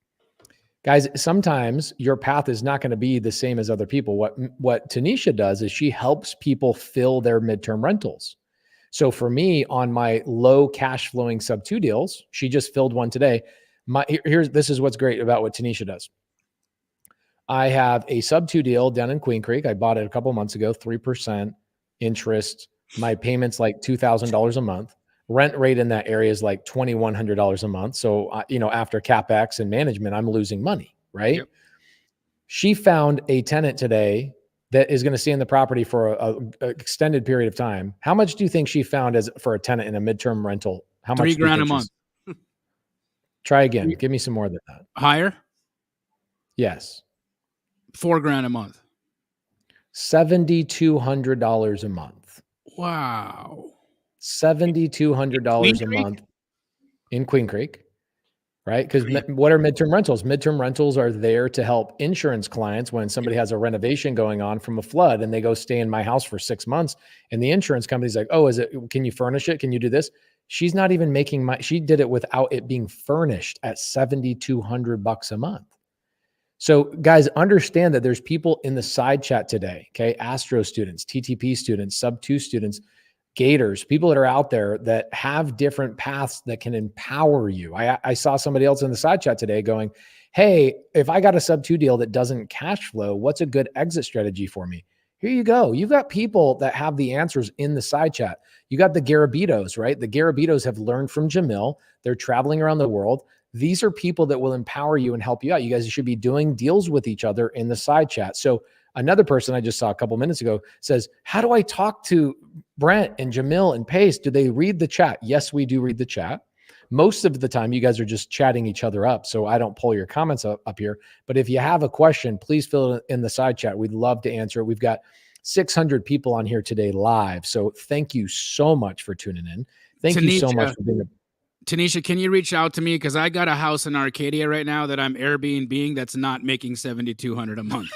Guys, sometimes your path is not going to be the same as other people. What Tanisha does is she helps people fill their midterm rentals. So for me, on my low cash flowing Sub2 deals, she just filled one today. This is what's great about what Tanisha does. I have a Sub2 deal down in Queen Creek. I bought it a couple months ago, 3% interest. My payment's like $2,000 a month. Rent rate in that area is like $2,100 a month. So, after CapEx and management, I'm losing money, right? Yep. She found a tenant today that is going to stay in the property for an extended period of time. How much do you think she found for a tenant in a midterm rental? How much? $3,000 a month. Try again. Give me some more than that. Higher? Yes. $4,000 a month. $7,200 a month. Wow. $7,200 a month in Queen Creek, right? Because what are midterm rentals? Midterm rentals are there to help insurance clients when somebody has a renovation going on from a flood and they go stay in my house for 6 months. And the insurance company's like, oh, can you furnish it? Can you do this? She's not even she did it without it being furnished at $7,200 a month. So guys, understand that there's people in the side chat today, okay? Astro students, TTP students, Sub2 students, Gators, people that are out there that have different paths that can empower you. I saw somebody else in the side chat today going, hey, if I got a Sub2 deal that doesn't cash flow, what's a good exit strategy for me? Here you go. You've got people that have the answers in the side chat. You got the Garabitos, right? The Garabitos have learned from Jamil. They're traveling around the world. These are people that will empower you and help you out. You guys should be doing deals with each other in the side chat. So another person I just saw a couple minutes ago says, how do I talk to Brent and Jamil and Pace? Do they read the chat? Yes, we do read the chat. Most of the time, you guys are just chatting each other up, so I don't pull your comments up here. But if you have a question, please fill it in the side chat. We'd love to answer it. We've got 600 people on here today live, so thank you so much for tuning in. Thank you so much for being Tanisha, can you reach out to me? Because I got a house in Arcadia right now that I'm Airbnb-ing that's not making $7,200 a month.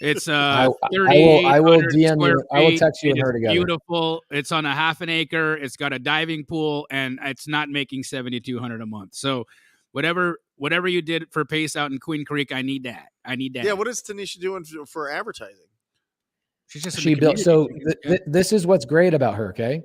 It's I will DM you. I will text you and her together. Beautiful. It's on a half an acre. It's got a diving pool, and it's not making $7,200 a month. So, whatever you did for Pace out in Queen Creek, I need that. Yeah. What is Tanisha doing for advertising? She's just built. So this is what's great about her. Okay,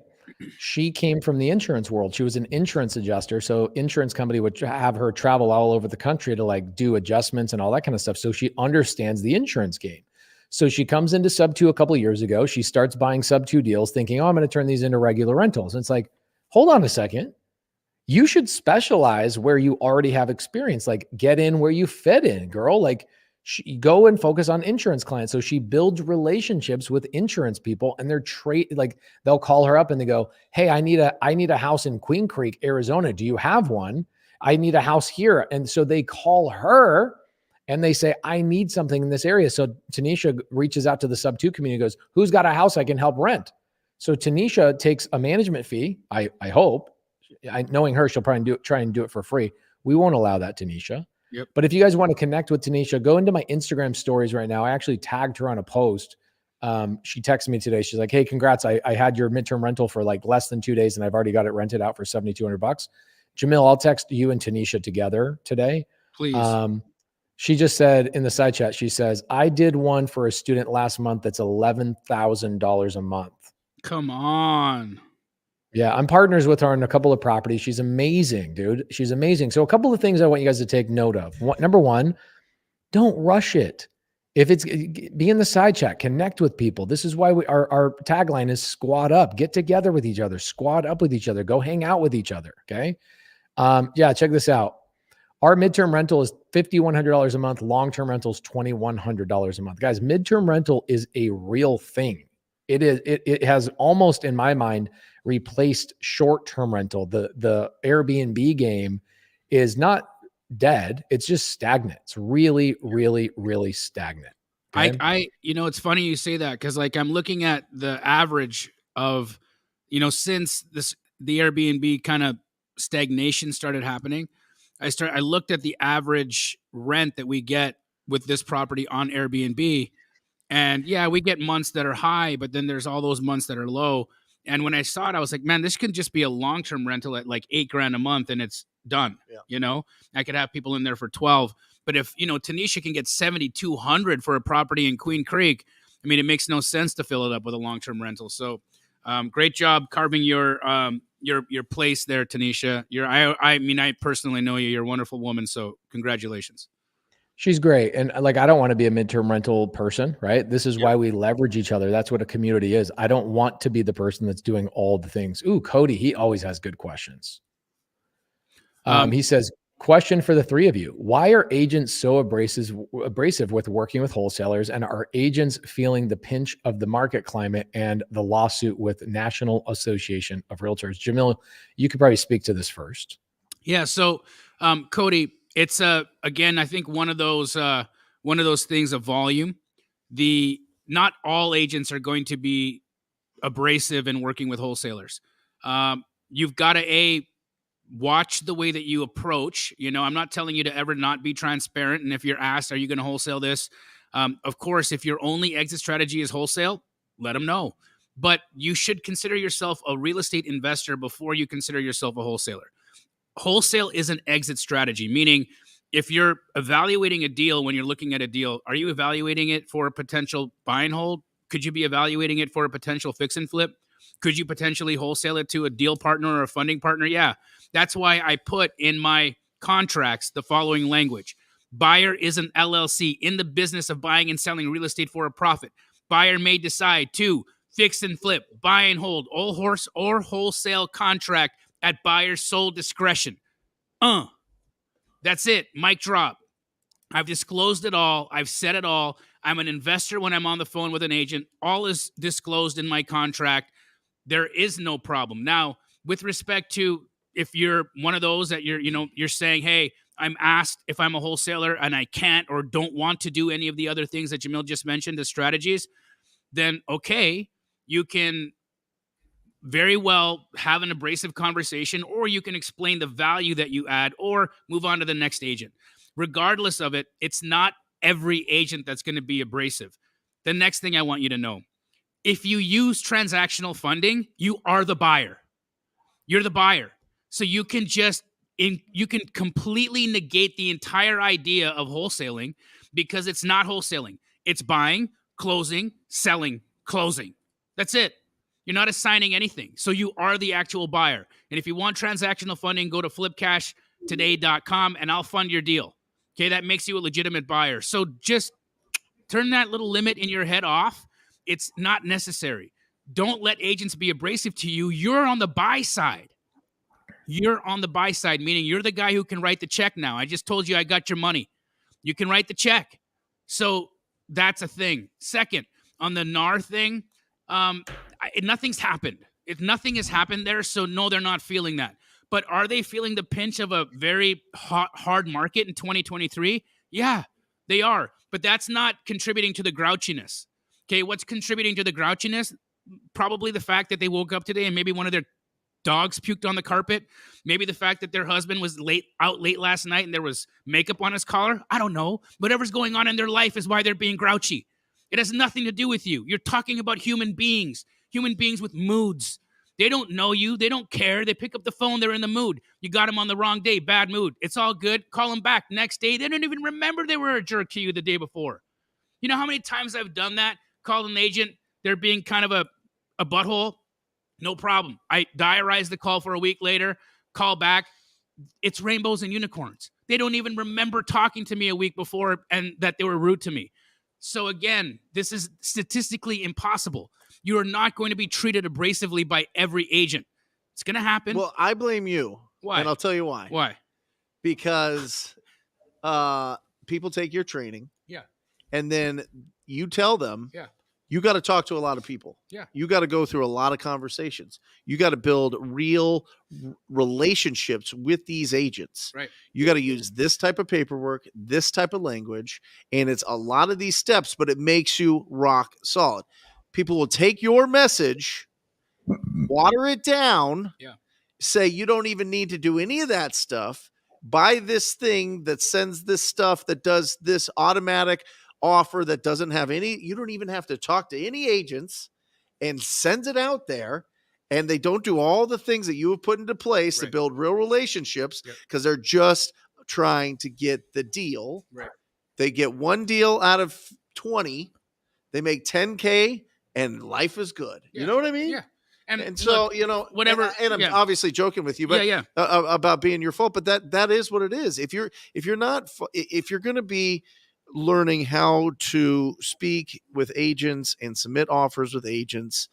she came from the insurance world. She was an insurance adjuster. So insurance company would have her travel all over the country to like do adjustments and all that kind of stuff. So she understands the insurance game. So she comes into Sub2 a couple of years ago. She starts buying Sub2 deals thinking, oh, I'm going to turn these into regular rentals. And it's like, hold on a second. You should specialize where you already have experience. Like get in where you fit in, girl. Like go and focus on insurance clients. So she builds relationships with insurance people, and they'll call her up and they go, hey, I need a house in Queen Creek, Arizona. Do you have one? I need a house here. And so they call her and they say, I need something in this area. So Tanisha reaches out to the Sub2 community and goes, who's got a house I can help rent? So Tanisha takes a management fee. I hope, knowing her, she'll probably try and do it for free. We won't allow that, Tanisha. Yep. But if you guys want to connect with Tanisha, go into my Instagram stories right now. I actually tagged her on a post. She texted me today. She's like, hey, congrats. I had your midterm rental for like less than 2 days and I've already got it rented out for $7,200. Jamil, I'll text you and Tanisha together today. Please. She just said in the side chat, she says, I did one for a student last month that's $11,000 a month. Come on. Yeah, I'm partners with her on a couple of properties. She's amazing, dude. She's amazing. So a couple of things I want you guys to take note of. Number one, don't rush it. If it's be in the side chat, connect with people. This is why our tagline is squad up, get together with each other, squad up with each other, go hang out with each other. Okay. Yeah, check this out. Our midterm rental is $5,100 a month. Long-term rental is $2,100 a month. Guys, midterm rental is a real thing. It is. It has almost, in my mind, replaced short-term rental. The Airbnb game is not dead. It's just stagnant. It's really, really, really stagnant. Okay? It's funny you say that because like I'm looking at the average of, since the Airbnb kind of stagnation started happening, I looked at the average rent that we get with this property on Airbnb, and yeah, we get months that are high, but then there's all those months that are low. And when I saw it, I was like, man, this can just be a long-term rental at like $8,000 a month and it's done. Yeah. I could have people in there for 12. But if, Tanisha can get 7,200 for a property in Queen Creek, I mean, it makes no sense to fill it up with a long-term rental. So great job carving your place there, Tanisha. I personally know you. You're a wonderful woman. So congratulations. She's great. And like, I don't want to be a midterm rental person, right? This is why we leverage each other. That's what a community is. I don't want to be the person that's doing all the things. Ooh, Cody, he always has good questions. He says, question for the three of you. Why are agents so abrasive with working with wholesalers? And are agents feeling the pinch of the market climate and the lawsuit with National Association of Realtors? Jamil, you could probably speak to this first. Yeah. So, Cody, it's again, I think one of those things of volume. Not all agents are going to be abrasive in working with wholesalers. You've got to watch the way that you approach. I'm not telling you to ever not be transparent. And if you're asked, are you going to wholesale this? Of course, if your only exit strategy is wholesale, let them know. But you should consider yourself a real estate investor before you consider yourself a wholesaler. Wholesale is an exit strategy, meaning if you're evaluating a deal, when you're looking at a deal, are you evaluating it for a potential buy and hold? Could you be evaluating it for a potential fix and flip? Could you potentially wholesale it to a deal partner or a funding partner? Yeah. That's why I put in my contracts the following language. Buyer is an LLC in the business of buying and selling real estate for a profit. Buyer may decide to fix and flip, buy and hold, all horse or wholesale contract at buyer's sole discretion. That's it. Mic drop. I've disclosed it all. I've said it all. I'm an investor when I'm on the phone with an agent. All is disclosed in my contract. There is no problem. Now, with respect to if you're one of those that you're saying, hey, I'm asked if I'm a wholesaler and I can't or don't want to do any of the other things that Jamil just mentioned, the strategies, then okay, you can very well have an abrasive conversation, or you can explain the value that you add or move on to the next agent. Regardless of it, it's not every agent that's going to be abrasive. The next thing I want you to know, if you use transactional funding, you are the buyer. You're the buyer. So you can completely negate the entire idea of wholesaling because it's not wholesaling. It's buying, closing, selling, closing. That's it. You're not assigning anything. So you are the actual buyer. And if you want transactional funding, go to flipcashtoday.com and I'll fund your deal. Okay, that makes you a legitimate buyer. So just turn that little limit in your head off. It's not necessary. Don't let agents be abrasive to you. You're on the buy side. You're on the buy side, meaning you're the guy who can write the check now. I just told you I got your money. You can write the check. So that's a thing. Second, on the NAR thing, nothing's happened. If nothing has happened there, so no, they're not feeling that. But are they feeling the pinch of a very hard market in 2023? Yeah, they are. But that's not contributing to the grouchiness. Okay, what's contributing to the grouchiness? Probably the fact that they woke up today and maybe one of their dogs puked on the carpet. Maybe the fact that their husband was out late last night and there was makeup on his collar. I don't know. Whatever's going on in their life is why they're being grouchy. It has nothing to do with you. You're talking about human beings with moods. They don't know you. They don't care. They pick up the phone. They're in the mood. You got them on the wrong day. Bad mood. It's all good. Call them back. Next day, they don't even remember they were a jerk to you the day before. You know how many times I've done that? Called an agent. They're being kind of a butthole. No problem. I diarize the call for a week later. Call back. It's rainbows and unicorns. They don't even remember talking to me a week before and that they were rude to me. So again, this is statistically impossible. You are not going to be treated abrasively by every agent. It's going to happen. Well, I blame you. Why? And I'll tell you why. Why? Because people take your training. Yeah. And then you tell them, yeah, you got to talk to a lot of people. Yeah. You got to go through a lot of conversations. You got to build real relationships with these agents. Right. You got to use this type of paperwork, this type of language, and it's a lot of these steps, but it makes you rock solid. People will take your message, water it down, say you don't even need to do any of that stuff. Buy this thing that sends this stuff, that does this automatic offer that doesn't have any, you don't even have to talk to any agents, and sends it out there. And they don't do all the things that you have put into place to build real relationships, because they're just trying to get the deal. Right. They get one deal out of 20. They make 10K and life is good. Yeah. You know what I mean? Yeah. And so, look, you know, whatever. And I'm obviously joking with you, but about being your fault. But that is what it is. If you're going to be learning how to speak with agents and submit offers with agents,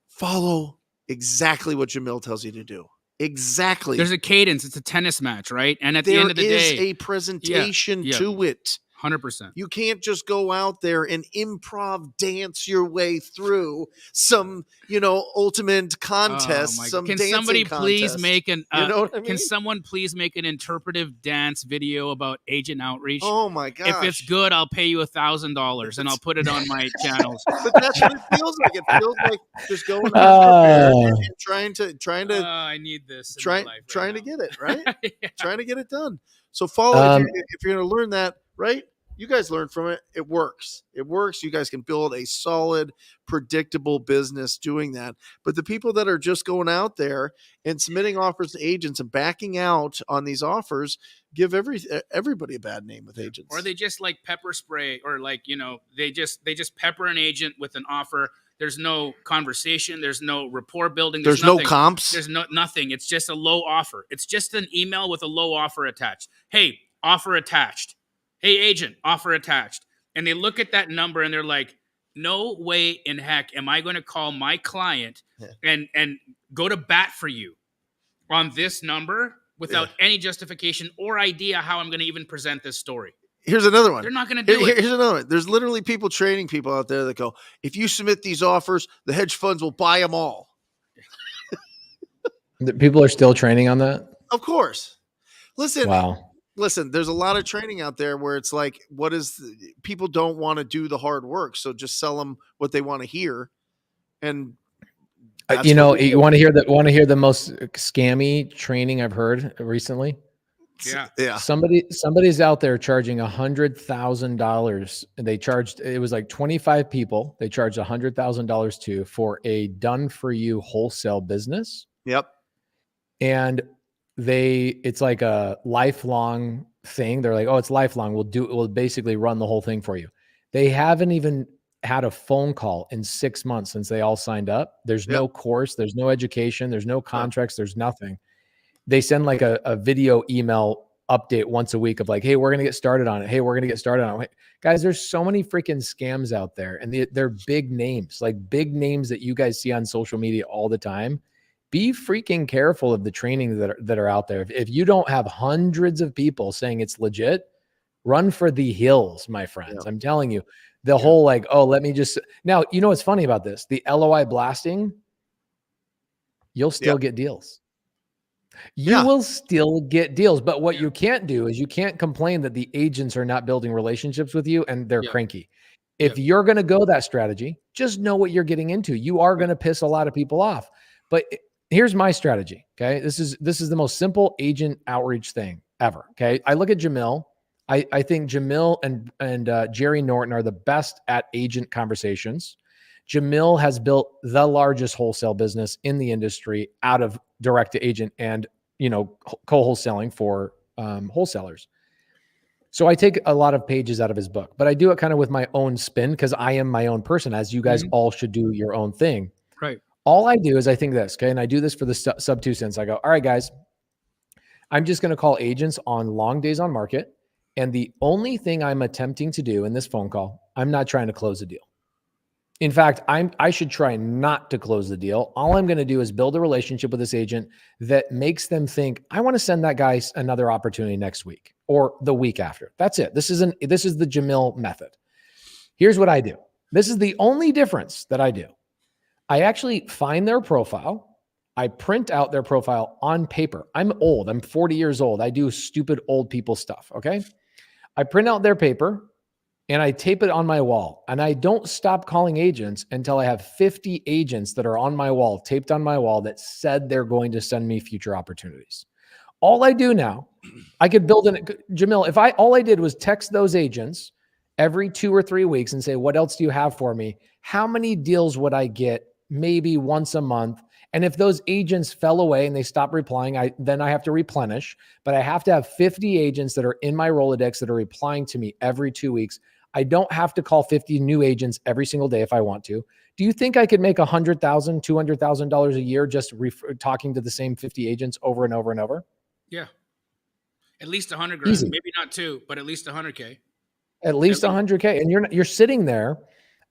follow exactly what Jamil tells you to do. Exactly. There's a cadence. It's a tennis match, right? And at the end of the day, there is a presentation to it. 100%. You can't just go out there and improv dance your way through some, ultimate contest. Can somebody please make an? You know what I mean? Can someone please make an interpretive dance video about agent outreach? Oh my gosh! If it's good, I'll pay you $1,000 and I'll put it on my channels. But that's what it feels like. It feels like just going and trying to. I need this. Trying right to get it right. Yeah. Trying to get it done. So follow if you're going to learn that. Right? You guys learn from it. It works. It works. You guys can build a solid, predictable business doing that. But the people that are just going out there and submitting offers to agents and backing out on these offers give everybody a bad name with agents. Or they just like pepper spray, or they just pepper an agent with an offer. There's no conversation. There's no rapport building. There's no comps. There's nothing. It's just a low offer. It's just an email with a low offer attached. Hey, offer attached. Hey, agent, offer attached. And they look at that number and they're like, no way in heck am I going to call my client and go to bat for you on this number without any justification or idea how I'm going to even present this story. Here's another one. They're not going to do it. Here's another one. There's literally people training people out there that go, if you submit these offers, the hedge funds will buy them all. People are still training on that? Of course. Listen. Wow. Listen, there's a lot of training out there where it's like, people don't want to do the hard work. So just sell them what they want to hear. And you want to hear the most scammy training I've heard recently. Yeah. Somebody's out there charging $100,000. It was like 25 people. They charged $100,000 for a done for you wholesale business. Yep. And it's like a lifelong thing. They're like, oh, it's lifelong. We'll basically run the whole thing for you. They haven't even had a phone call in 6 months since they all signed up. There's no course. There's no education. There's no contracts. There's nothing. They send like a video email update once a week of like, hey, we're going to get started on it. Hey, we're going to get started on it. Guys, there's so many freaking scams out there, and they're big names, like big names that you guys see on social media all the time. Be freaking careful of the training that are out there. If you don't have hundreds of people saying it's legit, run for the hills, my friends. I'm telling you, the whole like, oh, let me just now, you know what's funny about this? The LOI blasting, you'll still get deals. You will still get deals. But what you can't do is you can't complain that the agents are not building relationships with you and they're cranky. If you're going to go that strategy, just know what you're getting into. You are going to piss a lot of people off. But here's my strategy. Okay. This is the most simple agent outreach thing ever. Okay. I look at Jamil. I think Jamil and Jerry Norton are the best at agent conversations. Jamil has built the largest wholesale business in the industry out of direct to agent and, co-wholesaling for wholesalers. So I take a lot of pages out of his book, but I do it kind of with my own spin because I am my own person, as you guys all should do your own thing. Right. All I do is I think this, okay? And I do this for the sub 2 cents. I go, all right, guys, I'm just going to call agents on long days on market. And the only thing I'm attempting to do in this phone call, I'm not trying to close a deal. In fact, I should try not to close the deal. All I'm going to do is build a relationship with this agent that makes them think, I want to send that guy another opportunity next week or the week after. That's it. This is the Jamil method. Here's what I do. This is the only difference that I do. I actually find their profile. I print out their profile on paper. I'm old. I'm 40 years old. I do stupid old people stuff. Okay. I print out their paper and I tape it on my wall. And I don't stop calling agents until I have 50 agents that are on my wall, taped on my wall, that said they're going to send me future opportunities. All I do now, I could build Jamil, if all I did was text those agents every 2 or 3 weeks and say, what else do you have for me? How many deals would I get? Maybe once a month. And if those agents fell away and they stopped replying, then I have to replenish, but I have to have 50 agents that are in my Rolodex that are replying to me every 2 weeks. I don't have to call 50 new agents every single day if I want to. Do you think I could make $100,000, $200,000 a year just talking to the same 50 agents over and over and over? Yeah. At least 100 grand. Easy. Maybe not 2, but at least 100K. At least 100K. And you're sitting there.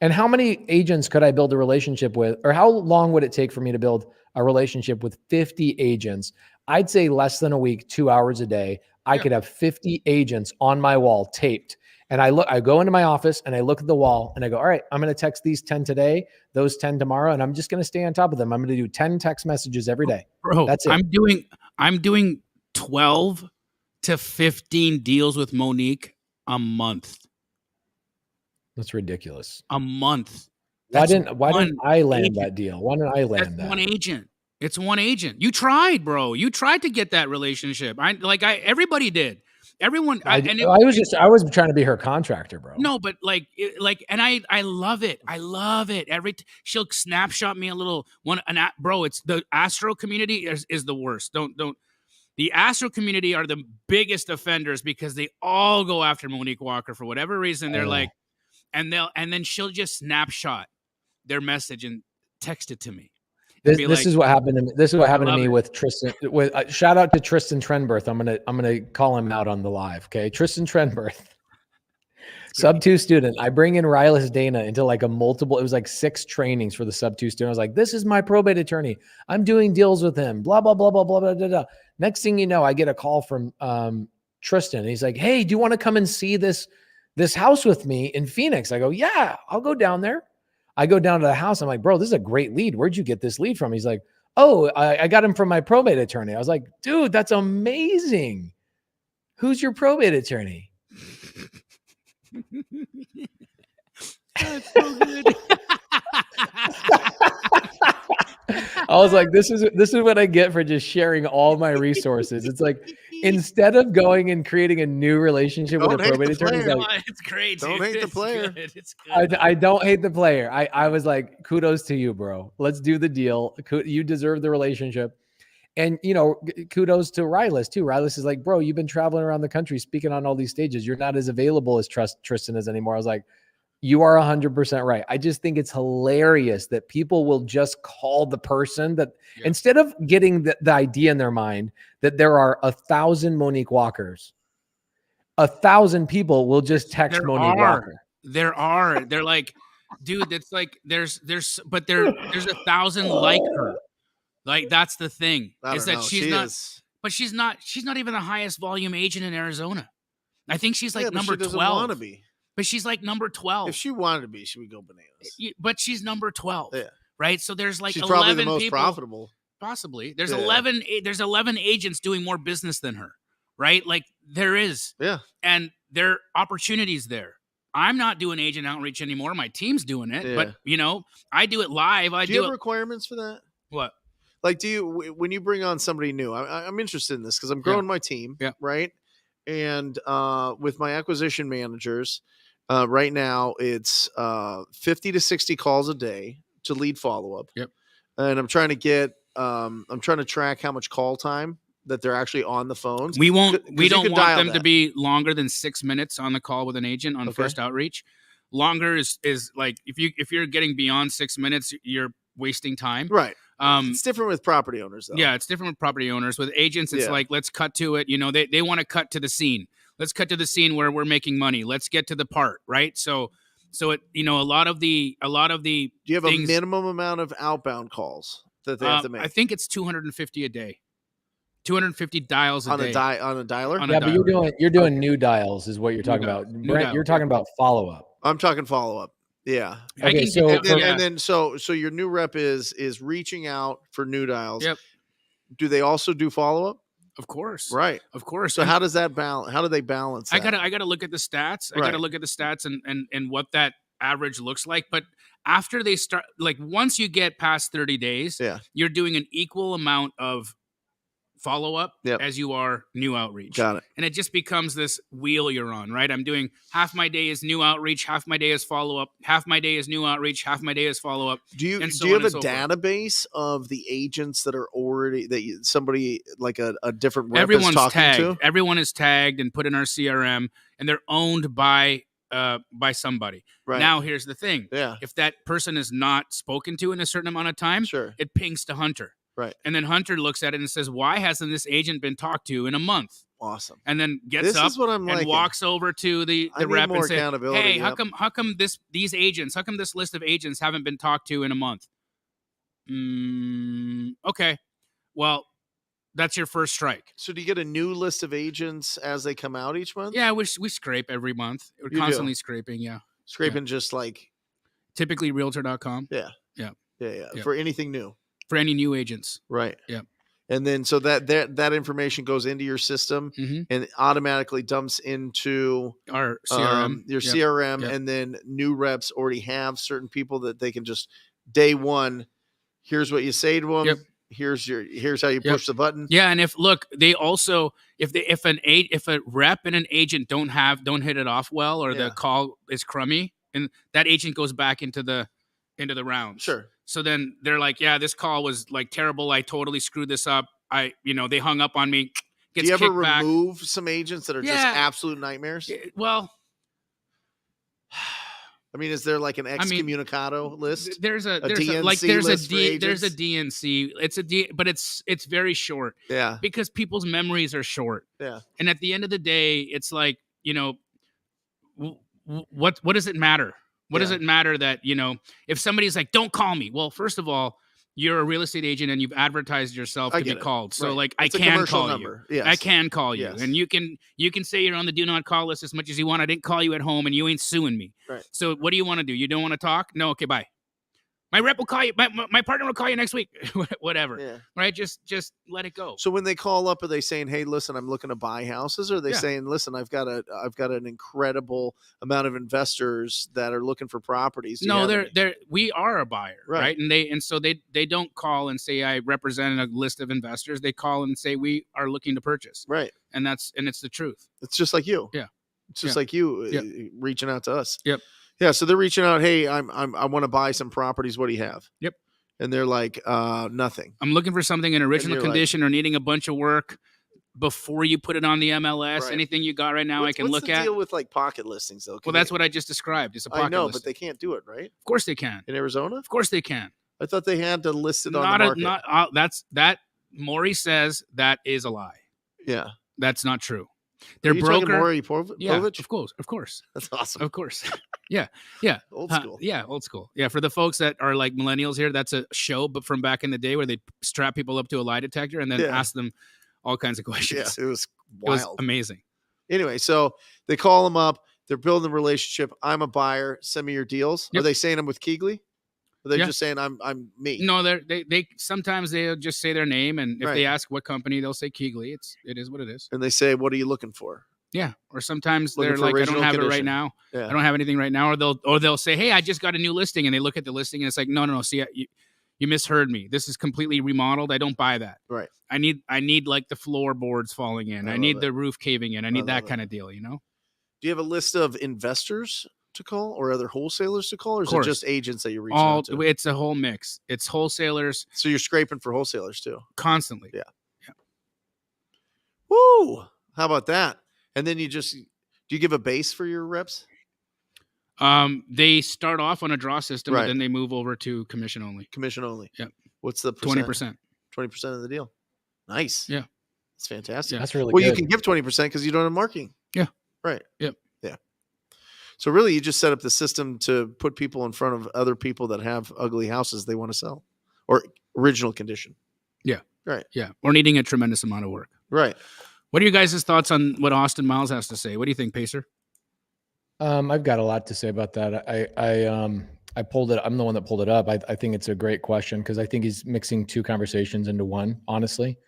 And how many agents could I build a relationship with? Or how long would it take for me to build a relationship with 50 agents? I'd say less than a week, 2 hours a day. I could have 50 agents on my wall taped. And I go into my office and I look at the wall and I go, all right, I'm going to text these 10 today, those 10 tomorrow. And I'm just going to stay on top of them. I'm going to do 10 text messages every day. Bro, that's it. I'm doing 12 to 15 deals with Monique a month. That's ridiculous. A month. Why didn't I land that deal? Why didn't I land that? One agent. It's one agent. You tried, bro. You tried to get that relationship. Everybody did. Everyone. I was trying to be her contractor, bro. No, but I love it. I love it. She'll snapshot me a little one. Bro, it's the Astro community is the worst. Don't. The Astro community are the biggest offenders because they all go after Monique Walker for whatever reason. They're like. And then she'll just snapshot their message and text it to me. This is what happened to me. This is what happened to me with Tristan. Shout out to Tristan Trenberth. I'm gonna call him out on the live. Okay, Tristan Trenberth, sub 2 student. I bring in Rylas Dana into it was like 6 trainings for the sub 2 student. I was like, this is my probate attorney. I'm doing deals with him. Blah blah blah blah blah blah blah. Next thing you know, I get a call from Tristan. He's like, hey, do you want to come and see this house with me in Phoenix? I go, yeah, I'll go down there. I go down to the house. I'm like, bro, this is a great lead. Where'd you get this lead from? He's like, oh, I got him from my probate attorney. I was like, dude, that's amazing. Who's your probate attorney? That's so good. I was like, this is what I get for just sharing all my resources. It's like, instead of going and creating a new relationship with a probate attorney, it's great. Don't hate the player. It's good. I don't hate the player. I was like, kudos to you, bro. Let's do the deal. You deserve the relationship. And, kudos to Rylas too. Rylas is like, bro, you've been traveling around the country, speaking on all these stages. You're not as available as Tristan is anymore. I was like, you are 100% right. I just think it's hilarious that people will just call the person that instead of getting the idea in their mind that there are 1,000 Monique Walkers, 1,000 people will just text Monique Walker. There are. They're like, dude, it's like there's 1,000 like her. Like that's the thing. She's not even the highest volume agent in Arizona. I think she's like number 12. Want to be. But she's like number 12. If she wanted to be, she would go bananas. But she's number 12. Yeah. Right? So there's like she's 11 probably the most people. Profitable. Possibly. There's 11 agents doing more business than her. Right? Like there is. Yeah. And there are opportunities there. I'm not doing agent outreach anymore. My team's doing it. Yeah. But, I do it live. Do you have requirements for that? What? Like, when you bring on somebody new, I'm interested in this because I'm growing my team, Yeah. right? And with my acquisition managers, right now it's 50 to 60 calls a day to lead follow up. Yep. And I'm trying to track how much call time that they're actually on the phones. We won't. 'Cause We you don't can want dial them to that. be longer than 6 minutes on the call with an agent on Okay. first outreach. Longer is like if you're getting beyond 6 minutes, you're wasting time. Right. Um, It's different with property owners, though. yeah, it's different with property owners. With agents, it's Yeah. like, let's cut to it. They want to cut to the scene. Let's cut to the scene where we're making money. Let's get to the part, right? So it, a lot of the Do you have things, a minimum amount of outbound calls that they have to make? I think it's 250 a day, 250 dials a on day. on a dialer? On a Yeah, but dialer. you're doing new dials is what you're talking dial- about. new Brent, dial. you're talking about follow up. I'm talking follow up. Yeah. I Okay, can so- get- And yeah. then so your new rep is reaching out for new dials. Yep. Do they also do follow up? Of course, Right. of course. So And how does that balance? How do they balance that? I gotta look at the stats. I gotta Right. look at the stats and what that average looks like. But after they start, like once you get past 30 days, Yeah. you're doing an equal amount of follow up Yep. as you are new outreach. Got it. And it just becomes this wheel you're on, right? I'm doing half my day is new outreach, half my day is follow up, half my day is new outreach, half my day is follow up. Do you and so do you on have a and so forth. database of the agents that are already somebody like a different rep is Everyone's talking tagged. to? Everyone is tagged and put in our CRM, and they're owned by somebody. Right. Now, here's the thing: Yeah. if that person is not spoken to in a certain amount of time, Sure. it pings to Hunter. Right. And then Hunter looks at it and says, "Why hasn't this agent been talked to in a month?" Awesome. And then gets This up is what I'm and liking. walks over to the I need rep more and says, accountability, "Hey, yep. how come this list of agents haven't been talked to in a month?" Okay, well, that's your first strike. So do you get a new list of agents as they come out each month? Yeah, we scrape every month. We're You do? constantly scraping. Yeah, Scraping just like typically Realtor.com yeah. Yeah. For anything new. for any new agents. Right. Yep. And then so that information goes into your system Mm-hmm. and automatically dumps into Our CRM. your Yep. CRM, Yep. and then new reps already have certain people that they can just day one. Here's what you say to them. Yep. Here's how you Yep. push the button. Yeah, and if a rep and an agent don't hit it off well, or Yeah. the call is crummy, and that agent goes back into the rounds. Sure. So then they're like, "Yeah, this call was like terrible. I totally screwed this up. They hung up on me." Do Gets you ever kicked back. remove some agents that are just Yeah. absolute nightmares? Well, I mean, is there like an mean, excommunicado list? there's a DNC list for there's a agents? DNC. It's a D, but it's very short Yeah. because people's memories are short. Yeah. And at the end of the day, it's like, what does it matter? What does Yeah. it matter that, if somebody's like, "Don't call me." Well, first of all, you're a real estate agent and you've advertised yourself I to be get it. called. So Right. like, It's a I can commercial call number. you. Yes. I can call you. Yes. And you can say you're on the do not call list as much as you want. I didn't call you at home and you ain't suing me. Right. So what do you want to do? You don't want to talk? No. Okay, bye. My rep will call you. My partner will call you next week. Whatever. Yeah. Right? Just let it go. So when they call up, are they saying, "Hey, listen, I'm looking to buy houses," or are they Yeah. saying, "Listen, I've got an incredible amount of investors that are looking for properties"? Do you No, have any? we are a buyer, Right. right? And so they don't call and say I represent a list of investors. They call and say we are looking to purchase, Right. and it's the truth. It's just like you. Yeah. It's just Yeah. like you Yep. reaching out to us. Yep. Yeah. So they're reaching out. "Hey, I want to buy some properties. What do you have?" Yep. And they're like, "Nothing." I'm looking for something in original you're like- condition or needing a bunch of work before you put it on the MLS. Right. Anything you got right now, I can What's look the at. deal with like pocket listings though? Well, that's what I just described. It's a pocket I know, listing. but they can't do it, right? Of course they can. In Arizona, Of course they can. I thought they had to list it on the market. That Morby says that is a lie. Yeah. That's not true. Are Their you talking broker. Maury Povich? Yeah, of course. That's awesome. Of course. Yeah. Old school. Yeah, old school. Yeah, for the folks that are like millennials here, that's a show, but from back in the day where they strap people up to a lie detector and then Yeah. ask them all kinds of Yeah, questions. it was It was wild. amazing. Anyway, so they call them up. They're building a relationship. "I'm a buyer. Send me your deals." Are Yep. they saying them with Keegley? Are they Yeah. just saying I'm me? No, they sometimes they'll just say their name, and if Right. they ask what company, they'll say Keegley. It is what it is. And they say, "What are you looking for?" Yeah. Or sometimes Looking they're for like, "I original don't have it condition. right now. Yeah. I don't have anything right now." Or they'll say, "Hey, I just got a new listing," and they look at the listing and it's like, no. See, You misheard me. This is completely remodeled. I don't buy that. Right. I need like the floorboards falling in. I I love need it. the roof caving in. I need love that it. kind of deal, you know? Do you have a list of investors to call or other wholesalers to call, or is it course. just agents that you're reaching out to? It's a whole mix. It's wholesalers So you're scraping for wholesalers too. constantly. Yeah. Woo! How about that? And then do you give a base for your reps? They start off on a draw system, Right. but then they move over to commission only. Commission only. Yep. What's the 20%. 20% of the deal. Nice. Yeah. It's fantastic. Yeah. That's really Well, good. you can give 20% because you don't have marketing. Yeah. Right. Yep. Yeah. So really, you just set up the system to put people in front of other people that have ugly houses they want to sell or original condition. Yeah. Right. Yeah. Or needing a tremendous amount of work. Right. What are you guys' thoughts on what Austin Miles has to say? What do you think, Pacer? I've got a lot to say about that. I pulled it. I'm the one that pulled it up. I think it's a great question because I think he's mixing two conversations into one, honestly.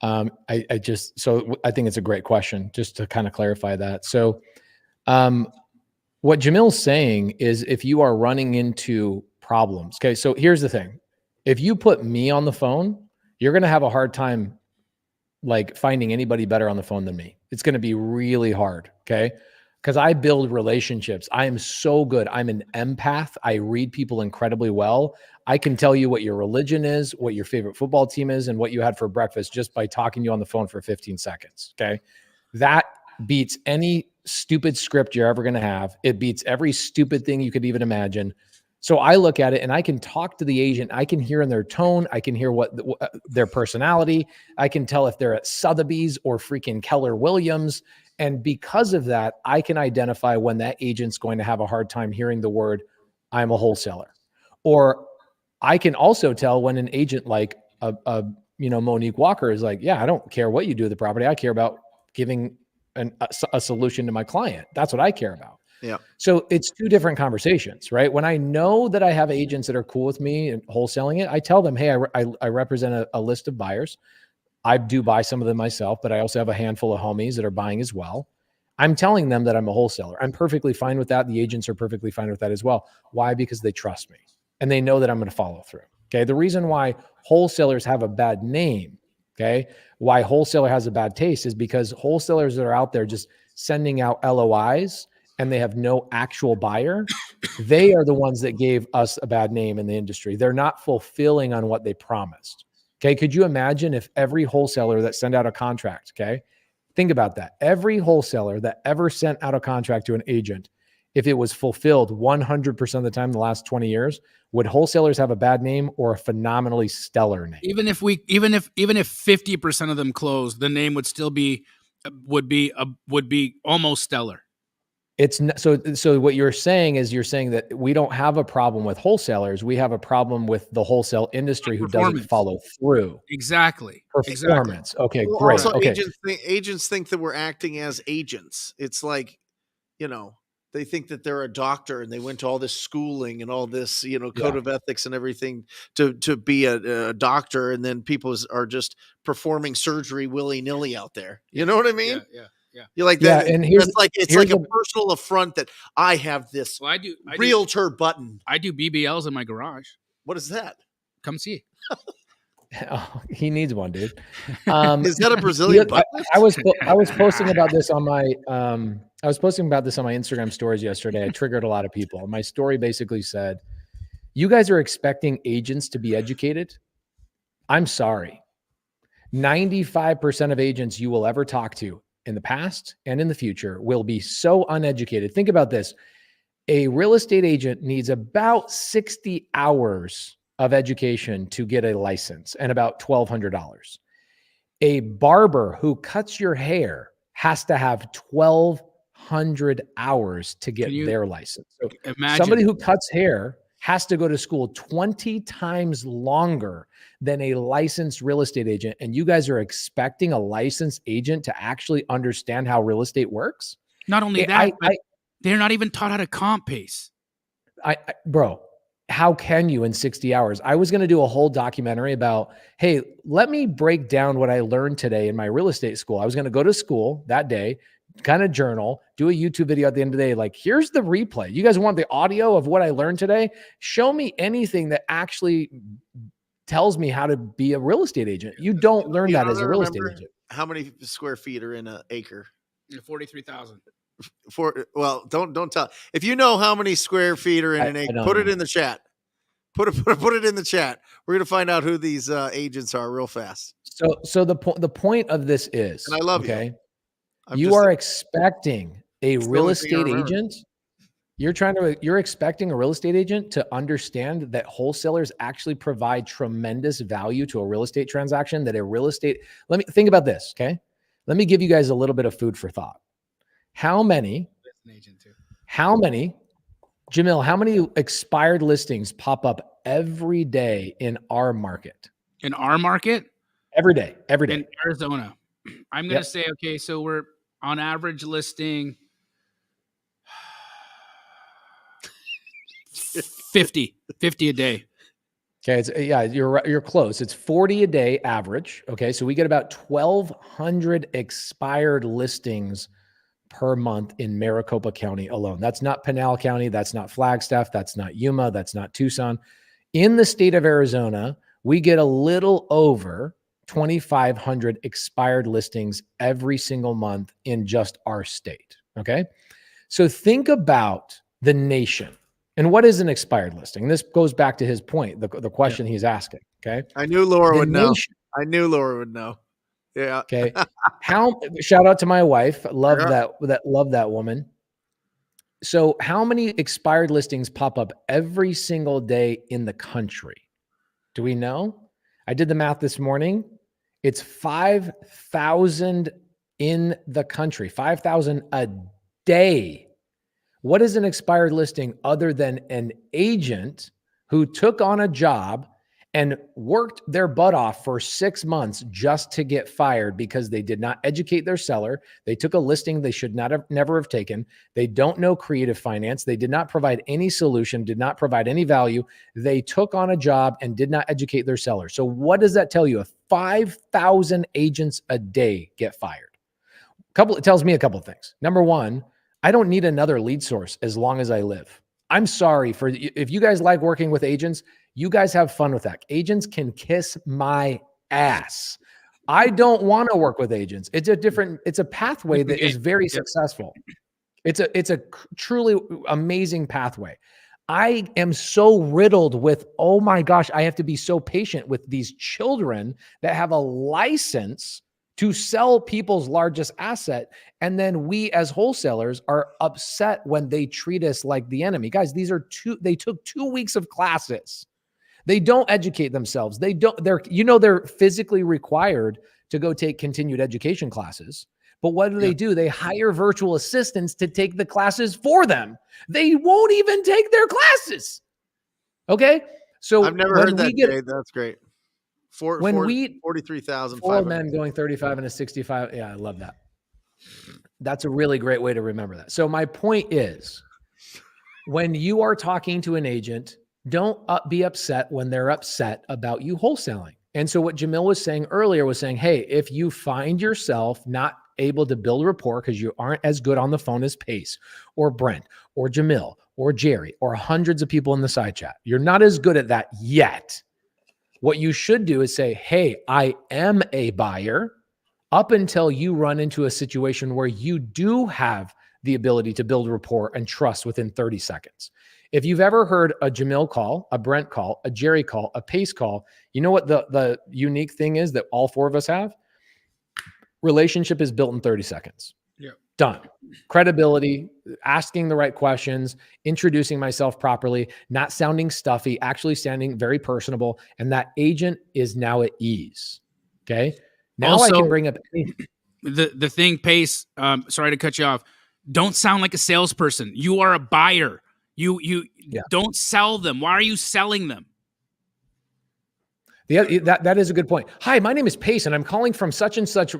I think it's a great question just to kind of clarify that. So, what Jamil's saying is if you are running into problems, okay, so here's the thing. If you put me on the phone, you're going to have a hard time like finding anybody better on the phone than me. It's going to be really hard. Okay. Because I build relationships. I am so good. I'm an empath. I read people incredibly well. I can tell you what your religion is, what your favorite football team is, and what you had for breakfast just by talking to you on the phone for 15 seconds. Okay. That beats any stupid script you're ever going to have. It beats every stupid thing you could even imagine. So I look at it and I can talk to the agent. I can hear in their tone. I can hear their personality. I can tell if they're at Sotheby's or freaking Keller Williams. And because of that, I can identify when that agent's going to have a hard time hearing the word, I'm a wholesaler. Or I can also tell when an agent like Monique Walker is like, yeah, I don't care what you do with the property. I care about giving a solution to my client. That's what I care about. Yeah. So it's two different conversations, right? When I know that I have agents that are cool with me and wholesaling it, I tell them, hey, I represent a list of buyers. I do buy some of them myself, but I also have a handful of homies that are buying as well. I'm telling them that I'm a wholesaler. I'm perfectly fine with that. The agents are perfectly fine with that as well. Why? Because they trust me and they know that I'm going to follow through. Okay. The reason why wholesalers have a bad name, okay, why wholesaler has a bad taste is because wholesalers that are out there just sending out LOIs and they have no actual buyer, they are the ones that gave us a bad name in the industry. They're not fulfilling on what they promised. Okay. Could you imagine if every wholesaler that sent out a contract, okay, think about that. Every wholesaler that ever sent out a contract to an agent, if it was fulfilled 100% of the time in the last 20 years, would wholesalers have a bad name or a phenomenally stellar name? Even if 50% of them closed, the name would still be almost stellar. It's so what you're saying is you're saying that we don't have a problem with wholesalers. We have a problem with the wholesale industry who doesn't follow through. Exactly. Performance. Okay, Well, great. also, Okay. agents think that we're acting as agents. It's like, they think that they're a doctor and they went to all this schooling and all this, code of ethics and everything to be a doctor. And then people are just performing surgery willy-nilly out there. You know what I mean? Yeah. You're like Yeah, that. and It's like a personal affront that I have this Well, I do realtor button. I do BBLs in my garage. What is that? Come see. Oh, he needs one, dude. Is that a Brazilian button? I was posting about this on my Instagram stories yesterday. I triggered a lot of people. My story basically said, "You guys are expecting agents to be educated? I'm sorry. 95% of agents you will ever talk to in the past and in the future will be so uneducated. Think about this. A real estate agent needs about 60 hours of education to get a license and about $1,200. A barber who cuts your hair has to have 1,200 hours to get their license. So somebody who cuts hair has to go to school 20 times longer than a licensed real estate agent. And you guys are expecting a licensed agent to actually understand how real estate works? Not only that, but they're not even taught how to comp pace. Bro, how can you in 60 hours? I was going to do a whole documentary about, hey, let me break down what I learned today in my real estate school. I was going to go to school that day, kind of journal, do a YouTube video at the end of the day. Like, here's the replay. You guys want the audio of what I learned today? Show me anything that actually tells me how to be a real estate agent. You don't learn that as a real estate agent. How many square feet are in an acre? 43,000. Well, don't tell. If you know how many square feet are in an acre, put it in the chat. Put it in the chat. We're gonna find out who these agents are real fast. So the point of this is, and I love okay, you. You are expecting a real estate agent. You're expecting a real estate agent to understand that wholesalers actually provide tremendous value to a real estate transaction. Let me think about this. Okay. Let me give you guys a little bit of food for thought. How many, Jamil, how many expired listings pop up every day in our market? In our market? Every day. In Arizona. I'm going to say, okay, so we're on average listing 50 a day. Okay. You're close. It's 40 a day average. Okay. So we get about 1,200 expired listings per month in Maricopa County alone. That's not Pinal County. That's not Flagstaff. That's not Yuma. That's not Tucson. In the state of Arizona, we get a little over 2,500 expired listings every single month in just our state. Okay. So think about the nation. And what is an expired listing? And this goes back to his point, the question he's asking. Okay. I knew Laura would know. I knew Laura would know. Yeah. Okay. Shout out to my wife. Love that woman. So how many expired listings pop up every single day in the country? Do we know? I did the math this morning. It's 5,000 in the country, 5,000 a day. What is an expired listing other than an agent who took on a job and worked their butt off for 6 months just to get fired because they did not educate their seller? They took a listing they should never have taken. They don't know creative finance. They did not provide any solution, did not provide any value. They took on a job and did not educate their seller. So what does that tell you? If 5,000 agents a day get fired, it tells me a couple of things. Number one, I don't need another lead source as long as I live. I'm sorry if you guys like working with agents, you guys have fun with that. Agents can kiss my ass. I don't want to work with agents. It's a pathway that is very successful. It's a truly amazing pathway. I am so riddled with, oh my gosh, I have to be so patient with these children that have a license to sell people's largest asset. And then we as wholesalers are upset when they treat us like the enemy. Guys, they took 2 weeks of classes. They don't educate themselves. They're physically required to go take continued education classes. But what do? They hire virtual assistants to take the classes for them. They won't even take their classes. Okay. So I've never heard that, Jay. That's great. 43,000. 4 men going 35 and a 65. Yeah, I love that. That's a really great way to remember that. So my point is, when you are talking to an agent, don't be upset when they're upset about you wholesaling. And so what Jamil was saying earlier was saying, hey, if you find yourself not able to build rapport because you aren't as good on the phone as Pace or Brent or Jamil or Jerry or hundreds of people in the side chat, you're not as good at that yet. What you should do is say, hey, I am a buyer, up until you run into a situation where you do have the ability to build rapport and trust within 30 seconds. If you've ever heard a Jamil call, a Brent call, a Jerry call, a Pace call, you know what the unique thing is that all four of us have? Relationship is built in 30 seconds. Yeah. Done. Credibility, asking the right questions, introducing myself properly, not sounding stuffy, actually sounding very personable. And that agent is now at ease. Okay. Now also, I can bring up the thing, Pace. Sorry to cut you off. Don't sound like a salesperson. You are a buyer. You don't sell them. Why are you selling them? That is a good point. Hi, my name is Pace, and I'm calling from such and such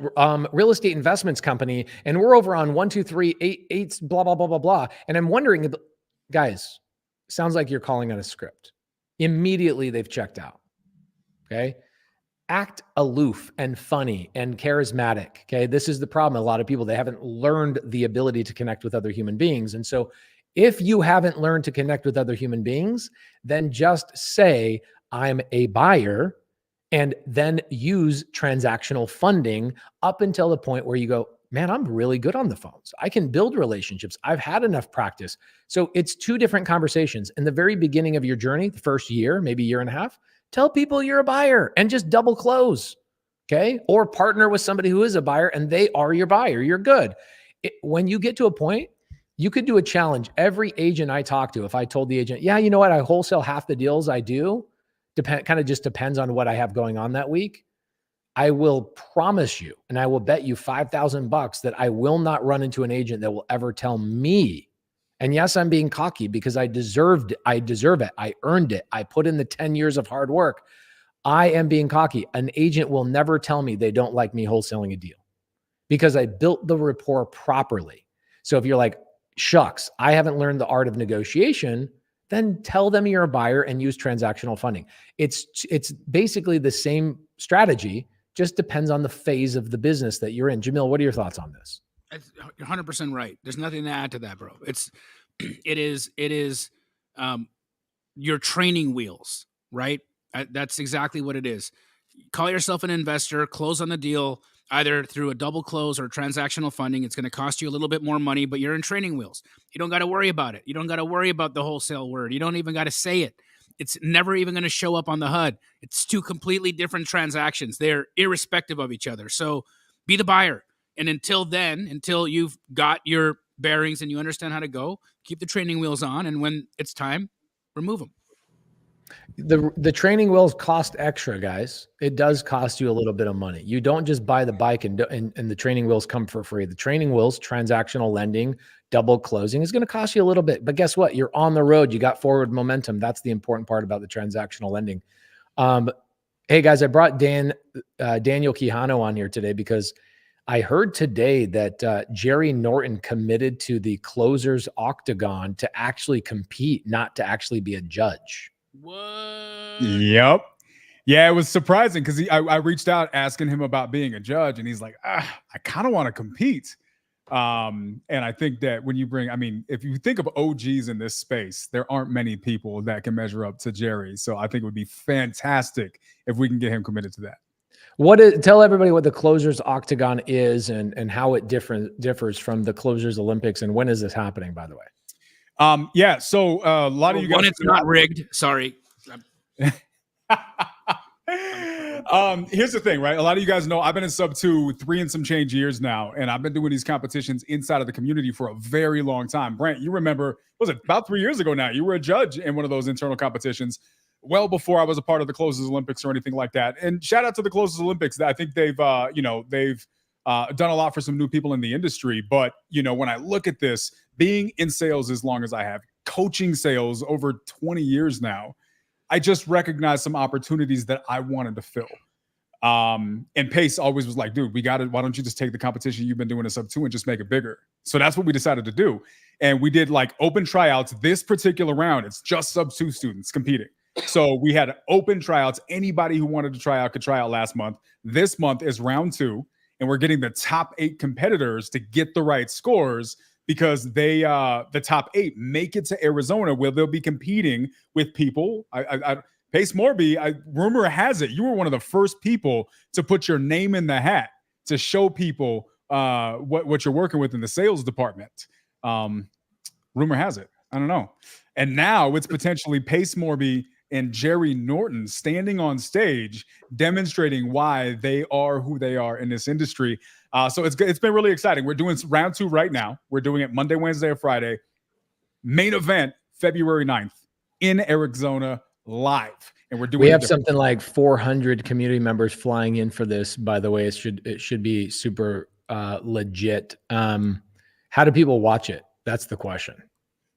real estate investments company, and we're over on 12388 blah blah blah blah blah. And I'm wondering, guys, sounds like you're calling on a script. Immediately they've checked out. Okay, act aloof and funny and charismatic. Okay. This is the problem. A lot of people, they haven't learned the ability to connect with other human beings. And so if you haven't learned to connect with other human beings, then just say, I'm a buyer, and then use transactional funding up until the point where you go, man, I'm really good on the phones. I can build relationships. I've had enough practice. So it's two different conversations. In the very beginning of your journey, the first year, maybe year and a half, tell people you're a buyer and just double close. Okay. Or partner with somebody who is a buyer and they are your buyer. You're good. When you get to a point, you could do a challenge. Every agent I talk to, if I told the agent, yeah, you know what, I wholesale half the deals I do, kind of just depends on what I have going on that week. I will promise you, and I will bet you $5,000 that I will not run into an agent that will ever tell me. And yes, I'm being cocky because I deserve it. I earned it. I put in the 10 years of hard work. I am being cocky. An agent will never tell me they don't like me wholesaling a deal because I built the rapport properly. So if you're like, shucks, I haven't learned the art of negotiation, then tell them you're a buyer and use transactional funding. It's basically the same strategy, just depends on the phase of the business that you're in. Jamil, what are your thoughts on this? You're 100% right. There's nothing to add to that, bro. It is your training wheels, right? That's exactly what it is. Call yourself an investor, close on the deal, either through a double close or transactional funding. It's going to cost you a little bit more money, but you're in training wheels. You don't got to worry about it. You don't got to worry about the wholesale word. You don't even got to say it. It's never even going to show up on the HUD. It's two completely different transactions. They're irrespective of each other. So be the buyer. And until then, until you've got your bearings and you understand how to go, keep the training wheels on. And when it's time, remove them. The training wheels cost extra, guys. It does cost you a little bit of money. You don't just buy the bike and the training wheels come for free. The training wheels, transactional lending, double closing is going to cost you a little bit. But guess what? You're on the road. You got forward momentum. That's the important part about the transactional lending. Hey, guys, I brought Daniel Quijano on here today because I heard today that Jerry Norton committed to the Closers Octagon to actually compete, not to actually be a judge. What? Yep. Yeah, it was surprising because I reached out asking him about being a judge, and he's like, I kind of want to compete. And I think that when you if you think of OGs in this space, there aren't many people that can measure up to Jerry. So I think it would be fantastic if we can get him committed to that. Tell everybody what the Closers Octagon is and how it differs from the Closers Olympics, and when is this happening, by the way? Yeah, so a lot of you guys. It's not rigged. Sorry. Here's the thing, right? A lot of you guys know I've been in sub 2 3 and some change years now, and I've been doing these competitions inside of the community for a very long time. Brent, you remember, was it about 3 years ago now? You were a judge in one of those internal competitions well before I was a part of the Closers Olympics or anything like that. And shout out to the Closers Olympics. I think they've done a lot for some new people in the industry. But, when I look at this, being in sales as long as I have, coaching sales over 20 years now, I just recognized some opportunities that I wanted to fill. And Pace always was like, dude, we got it. Why don't you just take the competition you've been doing in sub 2 and just make it bigger? So that's what we decided to do. And we did like open tryouts. This particular round, it's just sub 2 students competing. So we had open tryouts. Anybody who wanted to try out could try out last month. This month is round 2. And we're getting the top 8 competitors to get the right scores because the top 8 make it to Arizona where they'll be competing with people. Pace Morby, rumor has it, you were one of the first people to put your name in the hat to show people what you're working with in the sales department. Rumor has it. I don't know. And now it's potentially Pace Morby and Jerry Norton standing on stage demonstrating why they are who they are in this industry. So it's been really exciting. We're doing round 2 right now. We're doing it Monday, Wednesday, or Friday. Main event, February 9th in Arizona live. And we have something like 400 community members flying in for this, by the way. It should be super legit. How do people watch it? That's the question.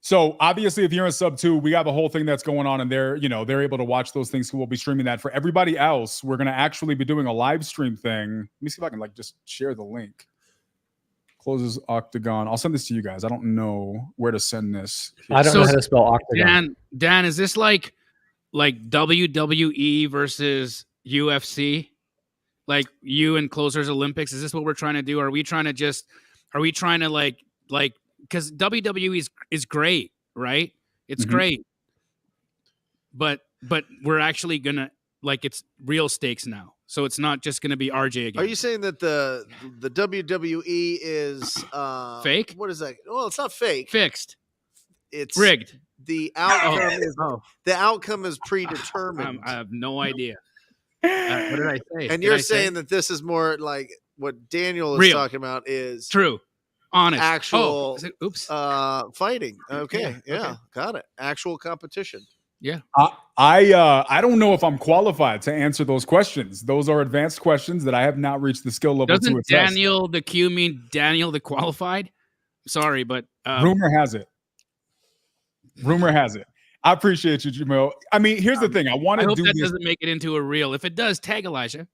So obviously, if you're in sub 2, we got the whole thing that's going on, and they're able to watch those things. Who will be streaming that. For everybody else, we're going to actually be doing a live stream thing. Let me see if I can just share the link. Closes Octagon. I'll send this to you guys. I don't know where to send this. I don't know how to spell Octagon. Dan, is this like WWE versus UFC? Like you and Closers Olympics? Is this what we're trying to do? Are we trying to like because WWE is great, right? It's Mhm. great. But we're actually gonna it's real stakes now. So it's not just gonna be RJ again. Are you saying that the WWE is Fake? What is that? Well, it's not fake. Fixed? It's Rigged? The outcome is Oh, the outcome is predetermined. I have no idea. What did I say? And Did you're I say? saying that this is more like what Daniel is Real. talking about is True, honest, actual is it- oops. fighting. Okay, Yeah, okay. got it. Actual competition. Yeah. I don't know if I'm qualified to answer those questions. Those are advanced questions that I have not reached the skill level to Doesn't assess. Daniel the Q mean Daniel the qualified? Sorry, but Rumor has it. Rumor has it. I appreciate you, Jamil. I mean, here's the thing. I want I to hope do that this. doesn't make it into a reel. If it does, tag Elijah.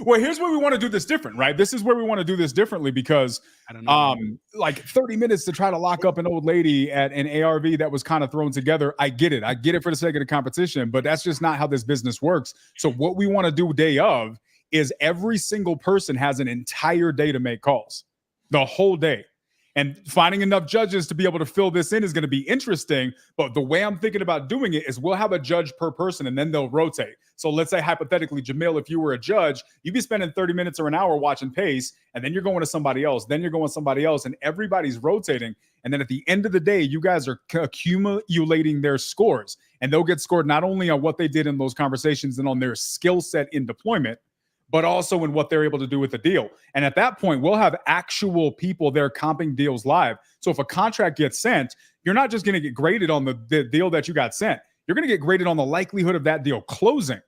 Well, here's where we want to do this different, right? This is where we want to do this differently because I don't know. like 30 minutes to try to lock up an old lady at an ARV that was kind of thrown together. I get it. I get it for the sake of the competition, but that's just not how this business works. So what we want to do day of is every single person has an entire day to make calls, the whole day. And finding enough judges to be able to fill this in is going to be interesting. But the way I'm thinking about doing it is we'll have a judge per person and then they'll rotate. So let's say hypothetically, Jamil, if you were a judge, you'd be spending 30 minutes or an hour watching pace, and then you're going to somebody else, then you're going to somebody else, and everybody's rotating. And then at the end of the day, you guys are accumulating their scores. And they'll get scored not only on what they did in those conversations and on their skill set in deployment, but also in what they're able to do with the deal. And at that point, we'll have actual people there comping deals live. So if a contract gets sent, you're not just going to get graded on the deal that you got sent. You're going to get graded on the likelihood of that deal closing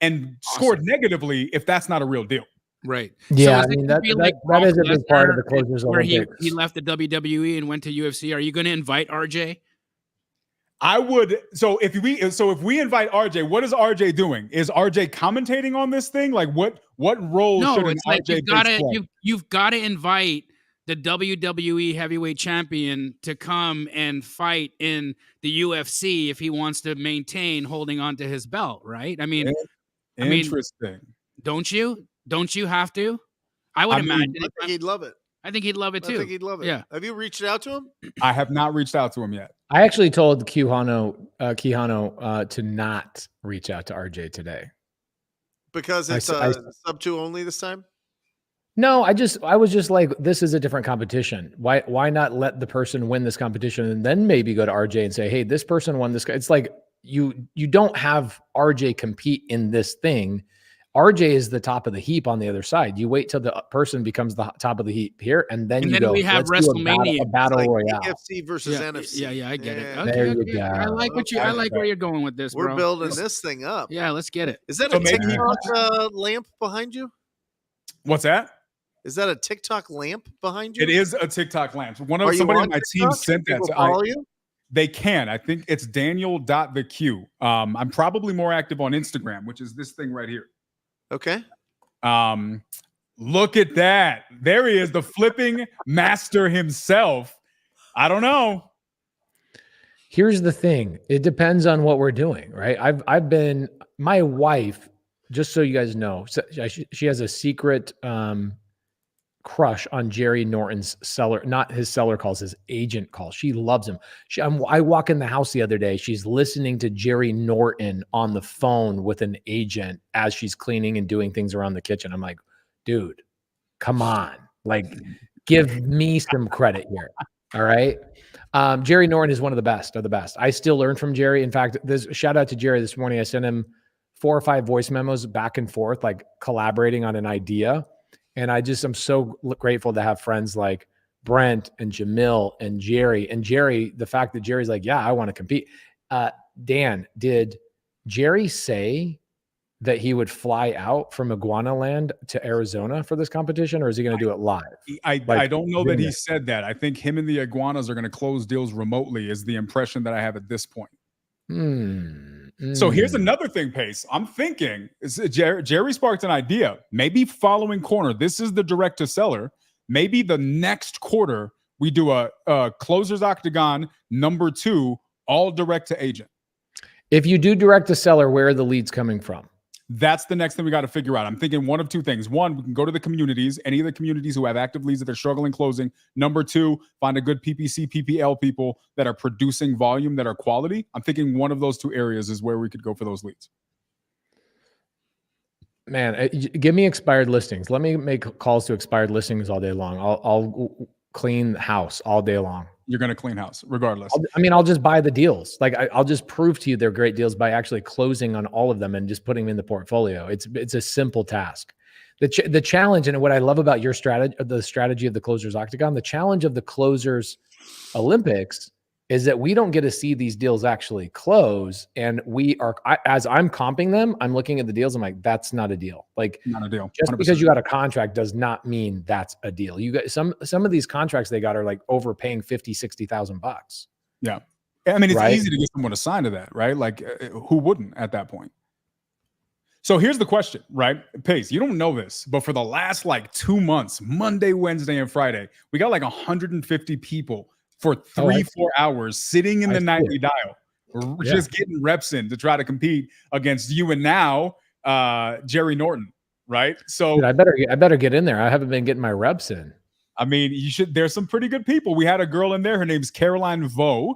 and scored negatively if that's not a real deal. Right. Yeah, is I it mean, gonna be like that is a Brock big part of the Lesnar, Closers where Olympics. he left the WWE and went to UFC. Are you going to invite RJ? I would. So if we invite RJ, what is RJ doing? Is RJ commentating on this thing? Like what role should No, an it's like RJ play? you've got to invite the WWE heavyweight champion to come and fight in the UFC if he wants to maintain holding on to his belt, right? I mean, Interesting. don't you have to? I would imagine. I think he'd love it. I think he'd love it too. I think he'd love it. Yeah. Have you reached out to him? I have not reached out to him yet. I actually told Kihano to not reach out to RJ today. Because it's subto only this time? No, I was just like, this is a different competition. Why not let the person win this competition and then maybe go to RJ and say, hey, this person won this. It's like you don't have RJ compete in this thing. RJ is the top of the heap on the other side. You wait till the person becomes the top of the heap here, and then you go. We have WrestleMania, a battle like royale. AFC versus NFC. Yeah, I get it. Yeah. Okay, There you go. I like what you. I like where you're going with this, We're bro. building this thing up. Yeah, let's get it. Is that So a maybe- TikTok lamp behind you? What's that? Is that a TikTok lamp behind you? It is a TikTok lamp. Are you Somebody on on my TikTok? team sent that People to follow you? They can. I think it's Daniel.theq. I'm probably more active on Instagram, which is this thing right here. Okay. Look at that. There he is, the flipping master himself. I don't know. Here's the thing. It depends on what we're doing, right? I've been, my wife, just so you guys know, she has a secret crush on Jerry Norton's seller, not his seller calls, his agent calls. She loves him. I walk in the house the other day. She's listening to Jerry Norton on the phone with an agent as she's cleaning and doing things around the kitchen. I'm like, dude, come on. Like, give me some credit here. All right. Jerry Norton is one of the best of the best. I still learn from Jerry. In fact, shout out to Jerry this morning. I sent him 4 or 5 voice memos back and forth, like collaborating on an idea. And I'm so grateful to have friends like Brent and Jamil and Jerry. And Jerry, the fact that Jerry's like, yeah, I want to compete. Dan, did Jerry say that he would fly out from Iguana Land to Arizona for this competition, or is he going to do it live? I don't know that he said that. I think him and the Iguanas are going to close deals remotely is the impression that I have at this point. So here's another thing, Pace. I'm thinking, Jerry sparked an idea. Maybe following corner, this is the direct to seller. Maybe the next quarter, we do a closers octagon #2, all direct to agent. If you do direct to seller, where are the leads coming from? That's the next thing we got to figure out. I'm thinking one of two things. One, we can go to the communities, any of the communities who have active leads that they're struggling closing. Number two, find a good PPC, PPL people that are producing volume that are quality. I'm thinking one of those two areas is where we could go for those leads. Man, give me expired listings. Let me make calls to expired listings all day long. I'll clean the house all day long. You're going to clean house regardless. I'll just buy the deals. Like I'll just prove to you they're great deals by actually closing on all of them and just putting them in the portfolio. It's a simple task. The challenge, and what I love about your strategy, the strategy of the Closers Octagon, the challenge of the Closers Olympics is that we don't get to see these deals actually close. And as I'm comping them, I'm looking at the deals. I'm like, that's not a deal. Like, not a deal. Just 100%. because you got a contract does not mean that's a deal. You got some of these contracts they got are like overpaying $50,000-$60,000. Yeah. I mean, it's right? easy to get someone to sign to that, right? Like who wouldn't at that point? So here's the question, right? Pace, you don't know this, but for the last like 2 months, Monday, Wednesday, and Friday, we got like 150 people for 3-4 hours sitting in the nightly dial, just getting reps in to try to compete against you and now Jerry Norton, right? So dude, I better get in there. I haven't been getting my reps in. I mean, you should. There's some pretty good people. We had a girl in there. Her name's Caroline Vo,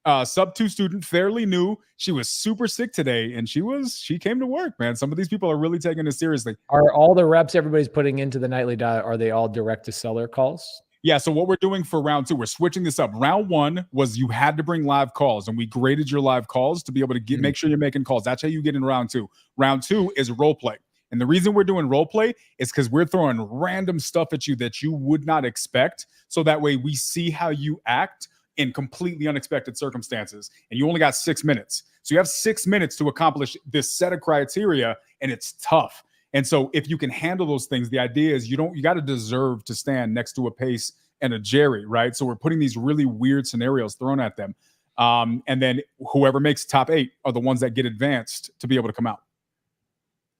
sub-2 student, fairly new. She was super sick today, and she came to work, man. Some of these people are really taking this seriously. Are all the reps everybody's putting into the nightly dial, are they all direct to seller calls? Yeah, so what we're doing for round 2, we're switching this up. Round 1 was you had to bring live calls, and we graded your live calls to be able to make sure you're making calls. That's how you get in round 2. Round 2 is role play. And the reason we're doing role play is because we're throwing random stuff at you that you would not expect. So that way we see how you act in completely unexpected circumstances. And you only got 6 minutes. So you have 6 minutes to accomplish this set of criteria, and it's tough. And so if you can handle those things, the idea is you got to deserve to stand next to a Pace and a Jerry, right? So we're putting these really weird scenarios thrown at them. And then whoever makes top 8 are the ones that get advanced to be able to come out.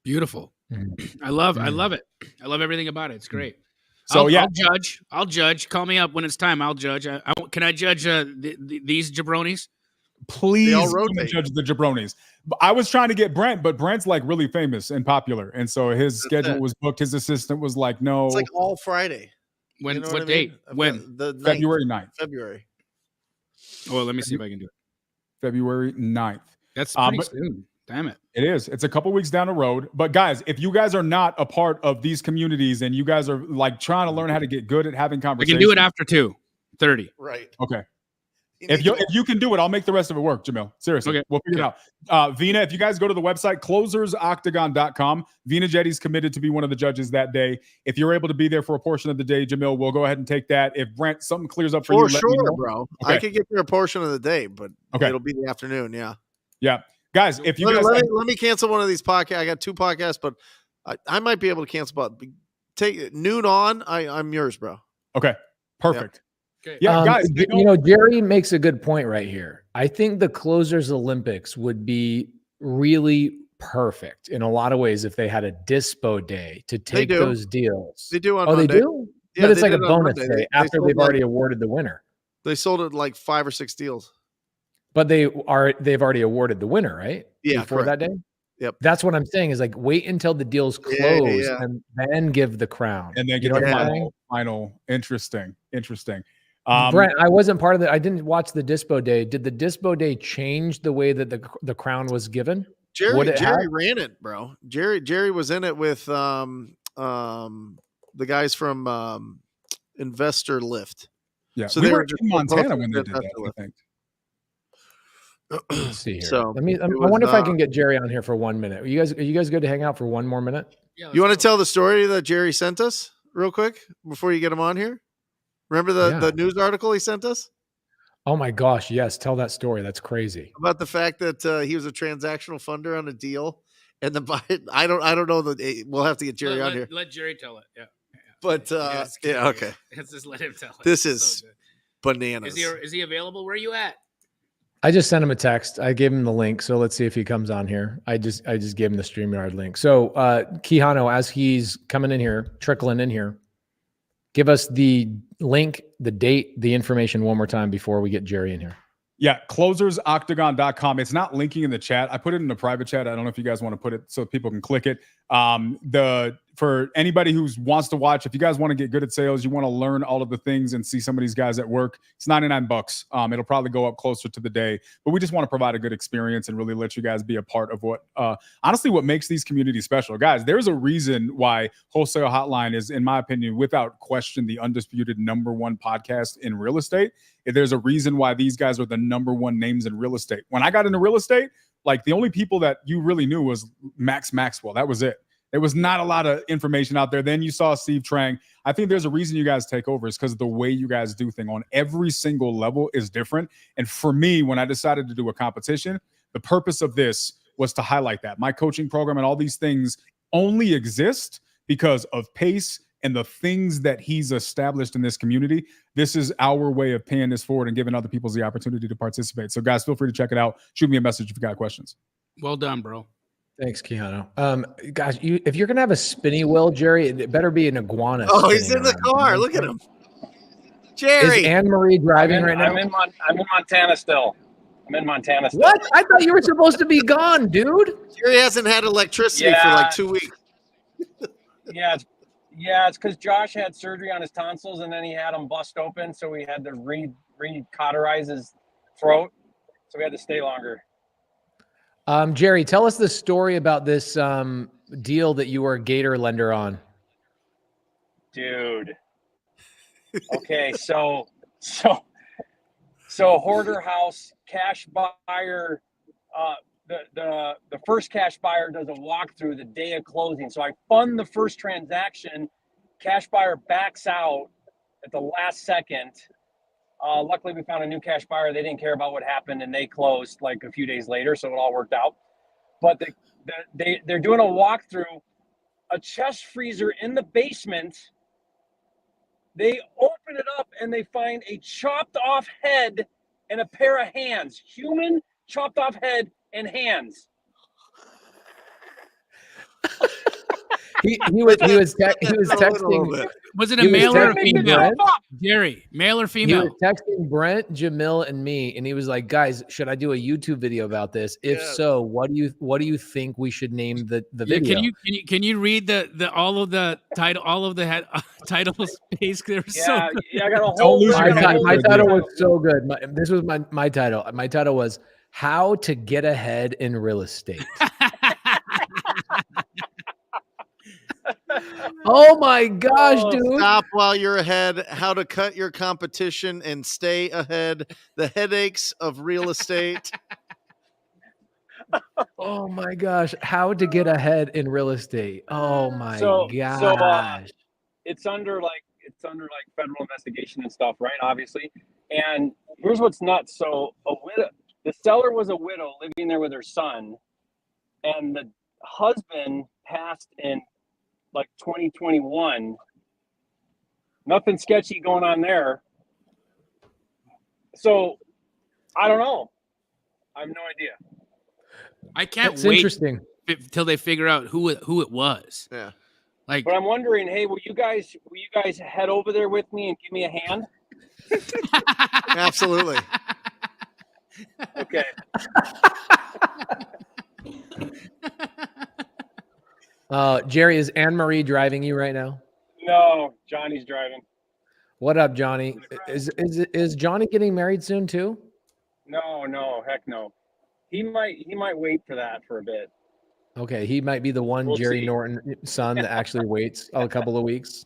Beautiful. I love it. I love everything about it. It's great. So I'll judge. Call me up when it's time. I'll judge. Can I judge these jabronis? Please judge the jabronis. I was trying to get Brent, but Brent's like really famous and popular, and so his schedule was booked. His assistant was like, "No, it's like all Friday." When? You know what date? When? The February 9th. February. Oh, let me see if I can do it. February 9th. That's pretty soon. Damn it. It is. It's a couple weeks down the road. But guys, if you guys are not a part of these communities and you guys are like trying to learn how to get good at having conversations, we can do it after 2:30. Right. Okay. If you can do it, I'll make the rest of it work, Jamil. Seriously. Okay. We'll figure it out. Vina, if you guys go to the website, closersoctagon.com, Vina Jetty's committed to be one of the judges that day. If you're able to be there for a portion of the day, Jamil, we'll go ahead and take that. If Brent, something clears up for you, let me know. Bro. Okay. I could get there a portion of the day, but it'll be the afternoon. Yeah. Yeah. Guys, if you let me cancel one of these podcasts. I got 2 podcasts, but I might be able to cancel. But take it noon on. I'm yours, bro. Okay. Perfect. Yeah. Okay. Yeah, guys, Jerry makes a good point right here. I think the Closers Olympics would be really perfect in a lot of ways if they had a dispo day to take those deals. They do on Monday. They do? Yeah, but it's like a on bonus Monday. day after they've already awarded the winner. They sold it like 5 or 6 deals. But they've already awarded the winner, right? Yeah, before that day. Yep. That's what I'm saying is like wait until the deals close and then give the crown. And then get the final. Interesting. Brent, I wasn't part of it. I didn't watch the dispo day. Did the dispo day change the way that the crown was given? Jerry ran it, bro. Jerry was in it with the guys from Investor Lift. Yeah, so we they were were in Montana when they did that, I think. Let's see here. So I wonder if I can get Jerry on here for 1 minute. Are you guys good to hang out for one more minute? Yeah, you want to tell the story that Jerry sent us real quick before you get him on here? Remember the news article he sent us? Oh my gosh, yes. Tell that story. That's crazy. About the fact that he was a transactional funder on a deal, and I don't know we'll have to get Jerry on here. Let Jerry tell it. Yeah. But okay. Let's just let him tell it. This is bananas. Is he available? Where are you at? I just sent him a text. I gave him the link. So let's see if he comes on here. I just gave him the StreamYard link. So Quijano, as he's coming in here, trickling in here, give us the link, the date, the information one more time before we get Jerry in here. Yeah, closersoctagon.com. It's not linking in the chat. I put it in the private chat. I don't know if you guys want to put it so people can click it. For anybody who wants to watch, if you guys want to get good at sales, you want to learn all of the things and see some of these guys at work, it's $99. It'll probably go up closer to the day, but we just want to provide a good experience and really let you guys be a part of what, honestly, what makes these communities special. Guys, there's a reason why Wholesale Hotline is, in my opinion, without question, the undisputed #1 podcast in real estate. There's a reason why these guys are the #1 names in real estate. When I got into real estate, like the only people that you really knew was Max Maxwell. That was it. There was not a lot of information out there. Then you saw Steve Trang. I think there's a reason you guys take over is because the way you guys do things on every single level is different. And for me, when I decided to do a competition, the purpose of this was to highlight that. My coaching program and all these things only exist because of Pace and the things that he's established in this community. This is our way of paying this forward and giving other people the opportunity to participate. So guys, feel free to check it out. Shoot me a message if you got questions. Well done, bro. Thanks, Keanu. Guys, if you're gonna have a spinny wheel, Jerry, it better be an iguana. Oh, he's in the around. car. Look at him. Jerry. Is Anne-Marie driving right now? I'm in Montana still. What? I thought you were supposed to be gone, dude. Jerry hasn't had electricity for like 2 weeks. Yeah, it's because Josh had surgery on his tonsils and then he had them bust open, so we had to re-cauterize his throat, so we had to stay longer. Jerry, tell us the story about this deal that you were a Gator lender on. Dude. Okay, so hoarder house cash buyer. The first cash buyer does a walkthrough the day of closing. So I fund the first transaction. Cash buyer backs out at the last second. Luckily, we found a new cash buyer. They didn't care about what happened, and they closed like a few days later, so it all worked out. But they're doing a walkthrough, a chest freezer in the basement. They open it up, and they find a chopped off head and a pair of hands. Human chopped off head and hands. He was texting. Was it a male or a female? Brent. Jerry, male or He female? was texting Brent, Jamil, and me, and he was like, "Guys, should I do a YouTube video about this? If so, what do you think we should name the video?" Can you read all of the titles? Space. They're so good. Yeah, I got a whole. My title was so good. This was my title. My title was "How to Get Ahead in Real Estate." Oh my gosh, dude. Stop while you're ahead. How to cut your competition and stay ahead. The headaches of real estate. Oh my gosh. How to get ahead in real estate. Oh my gosh. So, it's under federal investigation and stuff, right? Obviously. And here's what's nuts. So the seller was a widow living there with her son, and the husband passed in like 2021. Nothing sketchy going on there. So I don't know. I have no idea. I can't That's wait interesting till they figure out who it was. Yeah. Like, but I'm wondering, hey, will you guys head over there with me and give me a hand? Absolutely. Okay. Jerry, is Anne-Marie driving you right now? No, Johnny's driving. What up, Johnny? Is Johnny getting married soon too? No, heck no. He might wait for that for a bit. Okay, he might be the one Jerry Norton son that actually waits a couple of weeks.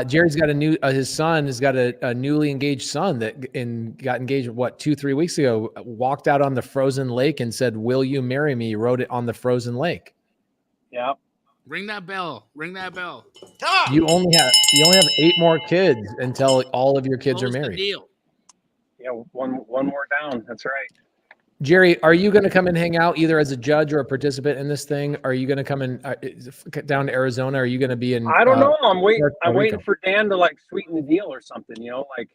Jerry's got his son has got a newly engaged son that got engaged 2-3 weeks ago. Walked out on the frozen lake and said, "Will you marry me?" Wrote it on the frozen lake. Yeah. Ring that bell. You only have 8 more kids until all of your kids are married. Deal. Yeah, one more down. That's right. Jerry, are you going to come and hang out either as a judge or a participant in this thing? Are you going to come in down to Arizona? Are you going to be in? I don't know. I'm waiting for Dan to like sweeten the deal or something. You know, like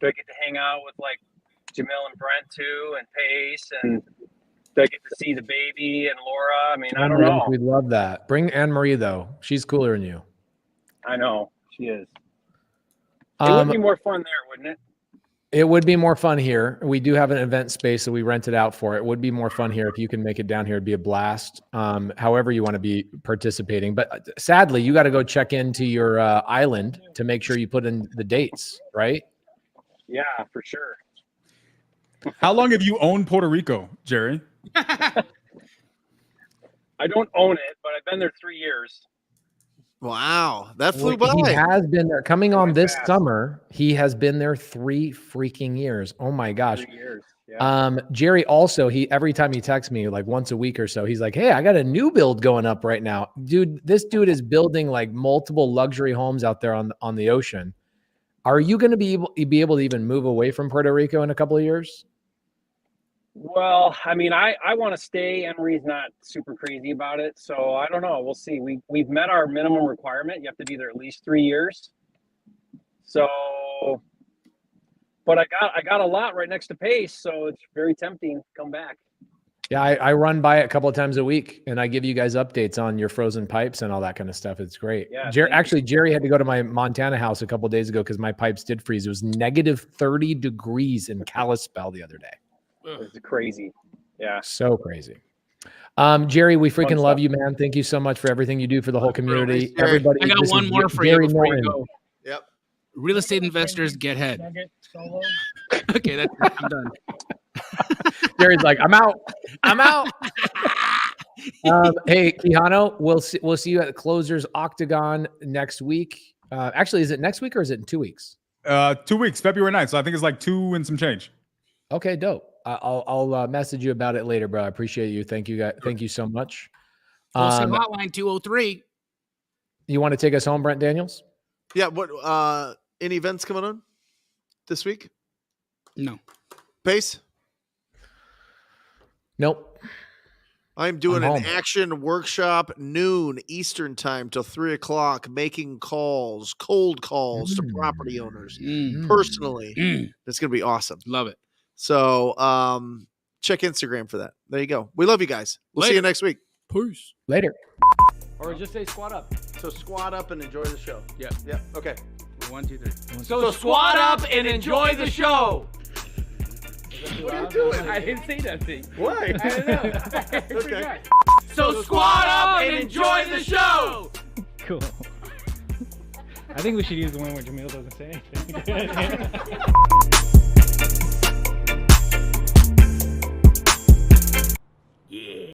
do I get to hang out with like Jamil and Brent too, and Pace, and do I get to see the baby and Laura? I mean, I don't know. We'd love that. Bring Anne-Marie though. She's cooler than you. I know she is. It would be more fun there, wouldn't it? It would be more fun here. We do have an event space that we rented out for. It would be more fun here if you can make it down here. It'd be a blast. However you want to be participating. But sadly, you got to go check into your island to make sure you put in the dates, right? Yeah, for sure. How long have you owned Puerto Rico, Jerry? I don't own it, but I've been there 3 years. Wow, that flew Well, by. He has been there. Coming on Went this fast. summer, he has been there 3 freaking years. Oh my gosh. 3 years. Yeah. Jerry also, every time he texts me like once a week or so, he's like, "Hey, I got a new build going up right now." Dude, this dude is building like multiple luxury homes out there on the ocean. Are you going to be able to even move away from Puerto Rico in a couple of years? Well, I mean, I want to stay. Emery's not super crazy about it, so I don't know. We'll see. We've met our minimum requirement. You have to be there at least 3 years. So, but I got a lot right next to Pace, so it's very tempting to come back. Yeah, I run by it a couple of times a week, and I give you guys updates on your frozen pipes and all that kind of stuff. It's great. Yeah, Jerry had to go to my Montana house a couple of days ago because my pipes did freeze. It was negative 30 degrees in Kalispell the other day. It's crazy. Yeah. So crazy. Jerry, we freaking Fun love stuff. you, man. Thank you so much for everything you do for the whole community. Thanks, Jerry. Everybody, I got this one is more for you Jerry before you Norton. go. Yep. Real estate investors get head. Nugget solo. Okay, that's it. I'm done. Jerry's like, I'm out. I'm out. Hey, Quijano, we'll see you at the Closers Octagon next week. Actually, is it next week or is it in 2 weeks? 2 weeks, February 9th. So I think it's like 2 and some change. Okay, dope. I'll message you about it later, bro. I appreciate you. Thank you, guys. Thank you so much. Wholesale Hotline 203. You want to take us home, Brent Daniels? Yeah. What? Any events coming on this week? No. Pace. Nope. I'm doing I'm an home. action workshop noon Eastern time till 3:00, making calls, cold calls to property owners personally. It's going to be awesome. Love it. So check Instagram for that. There you go. We love you guys. We'll see you Later. next week. Peace. Later. Or just say squat up. So squat up and enjoy the show. Yeah. Yeah. Okay. 1, 2, 3. So squat up and enjoy the show. What are you doing? I didn't say nothing. Why? I don't know. Okay. So squat up and enjoy the show. Cool. I think we should use the one where Jamil doesn't say anything.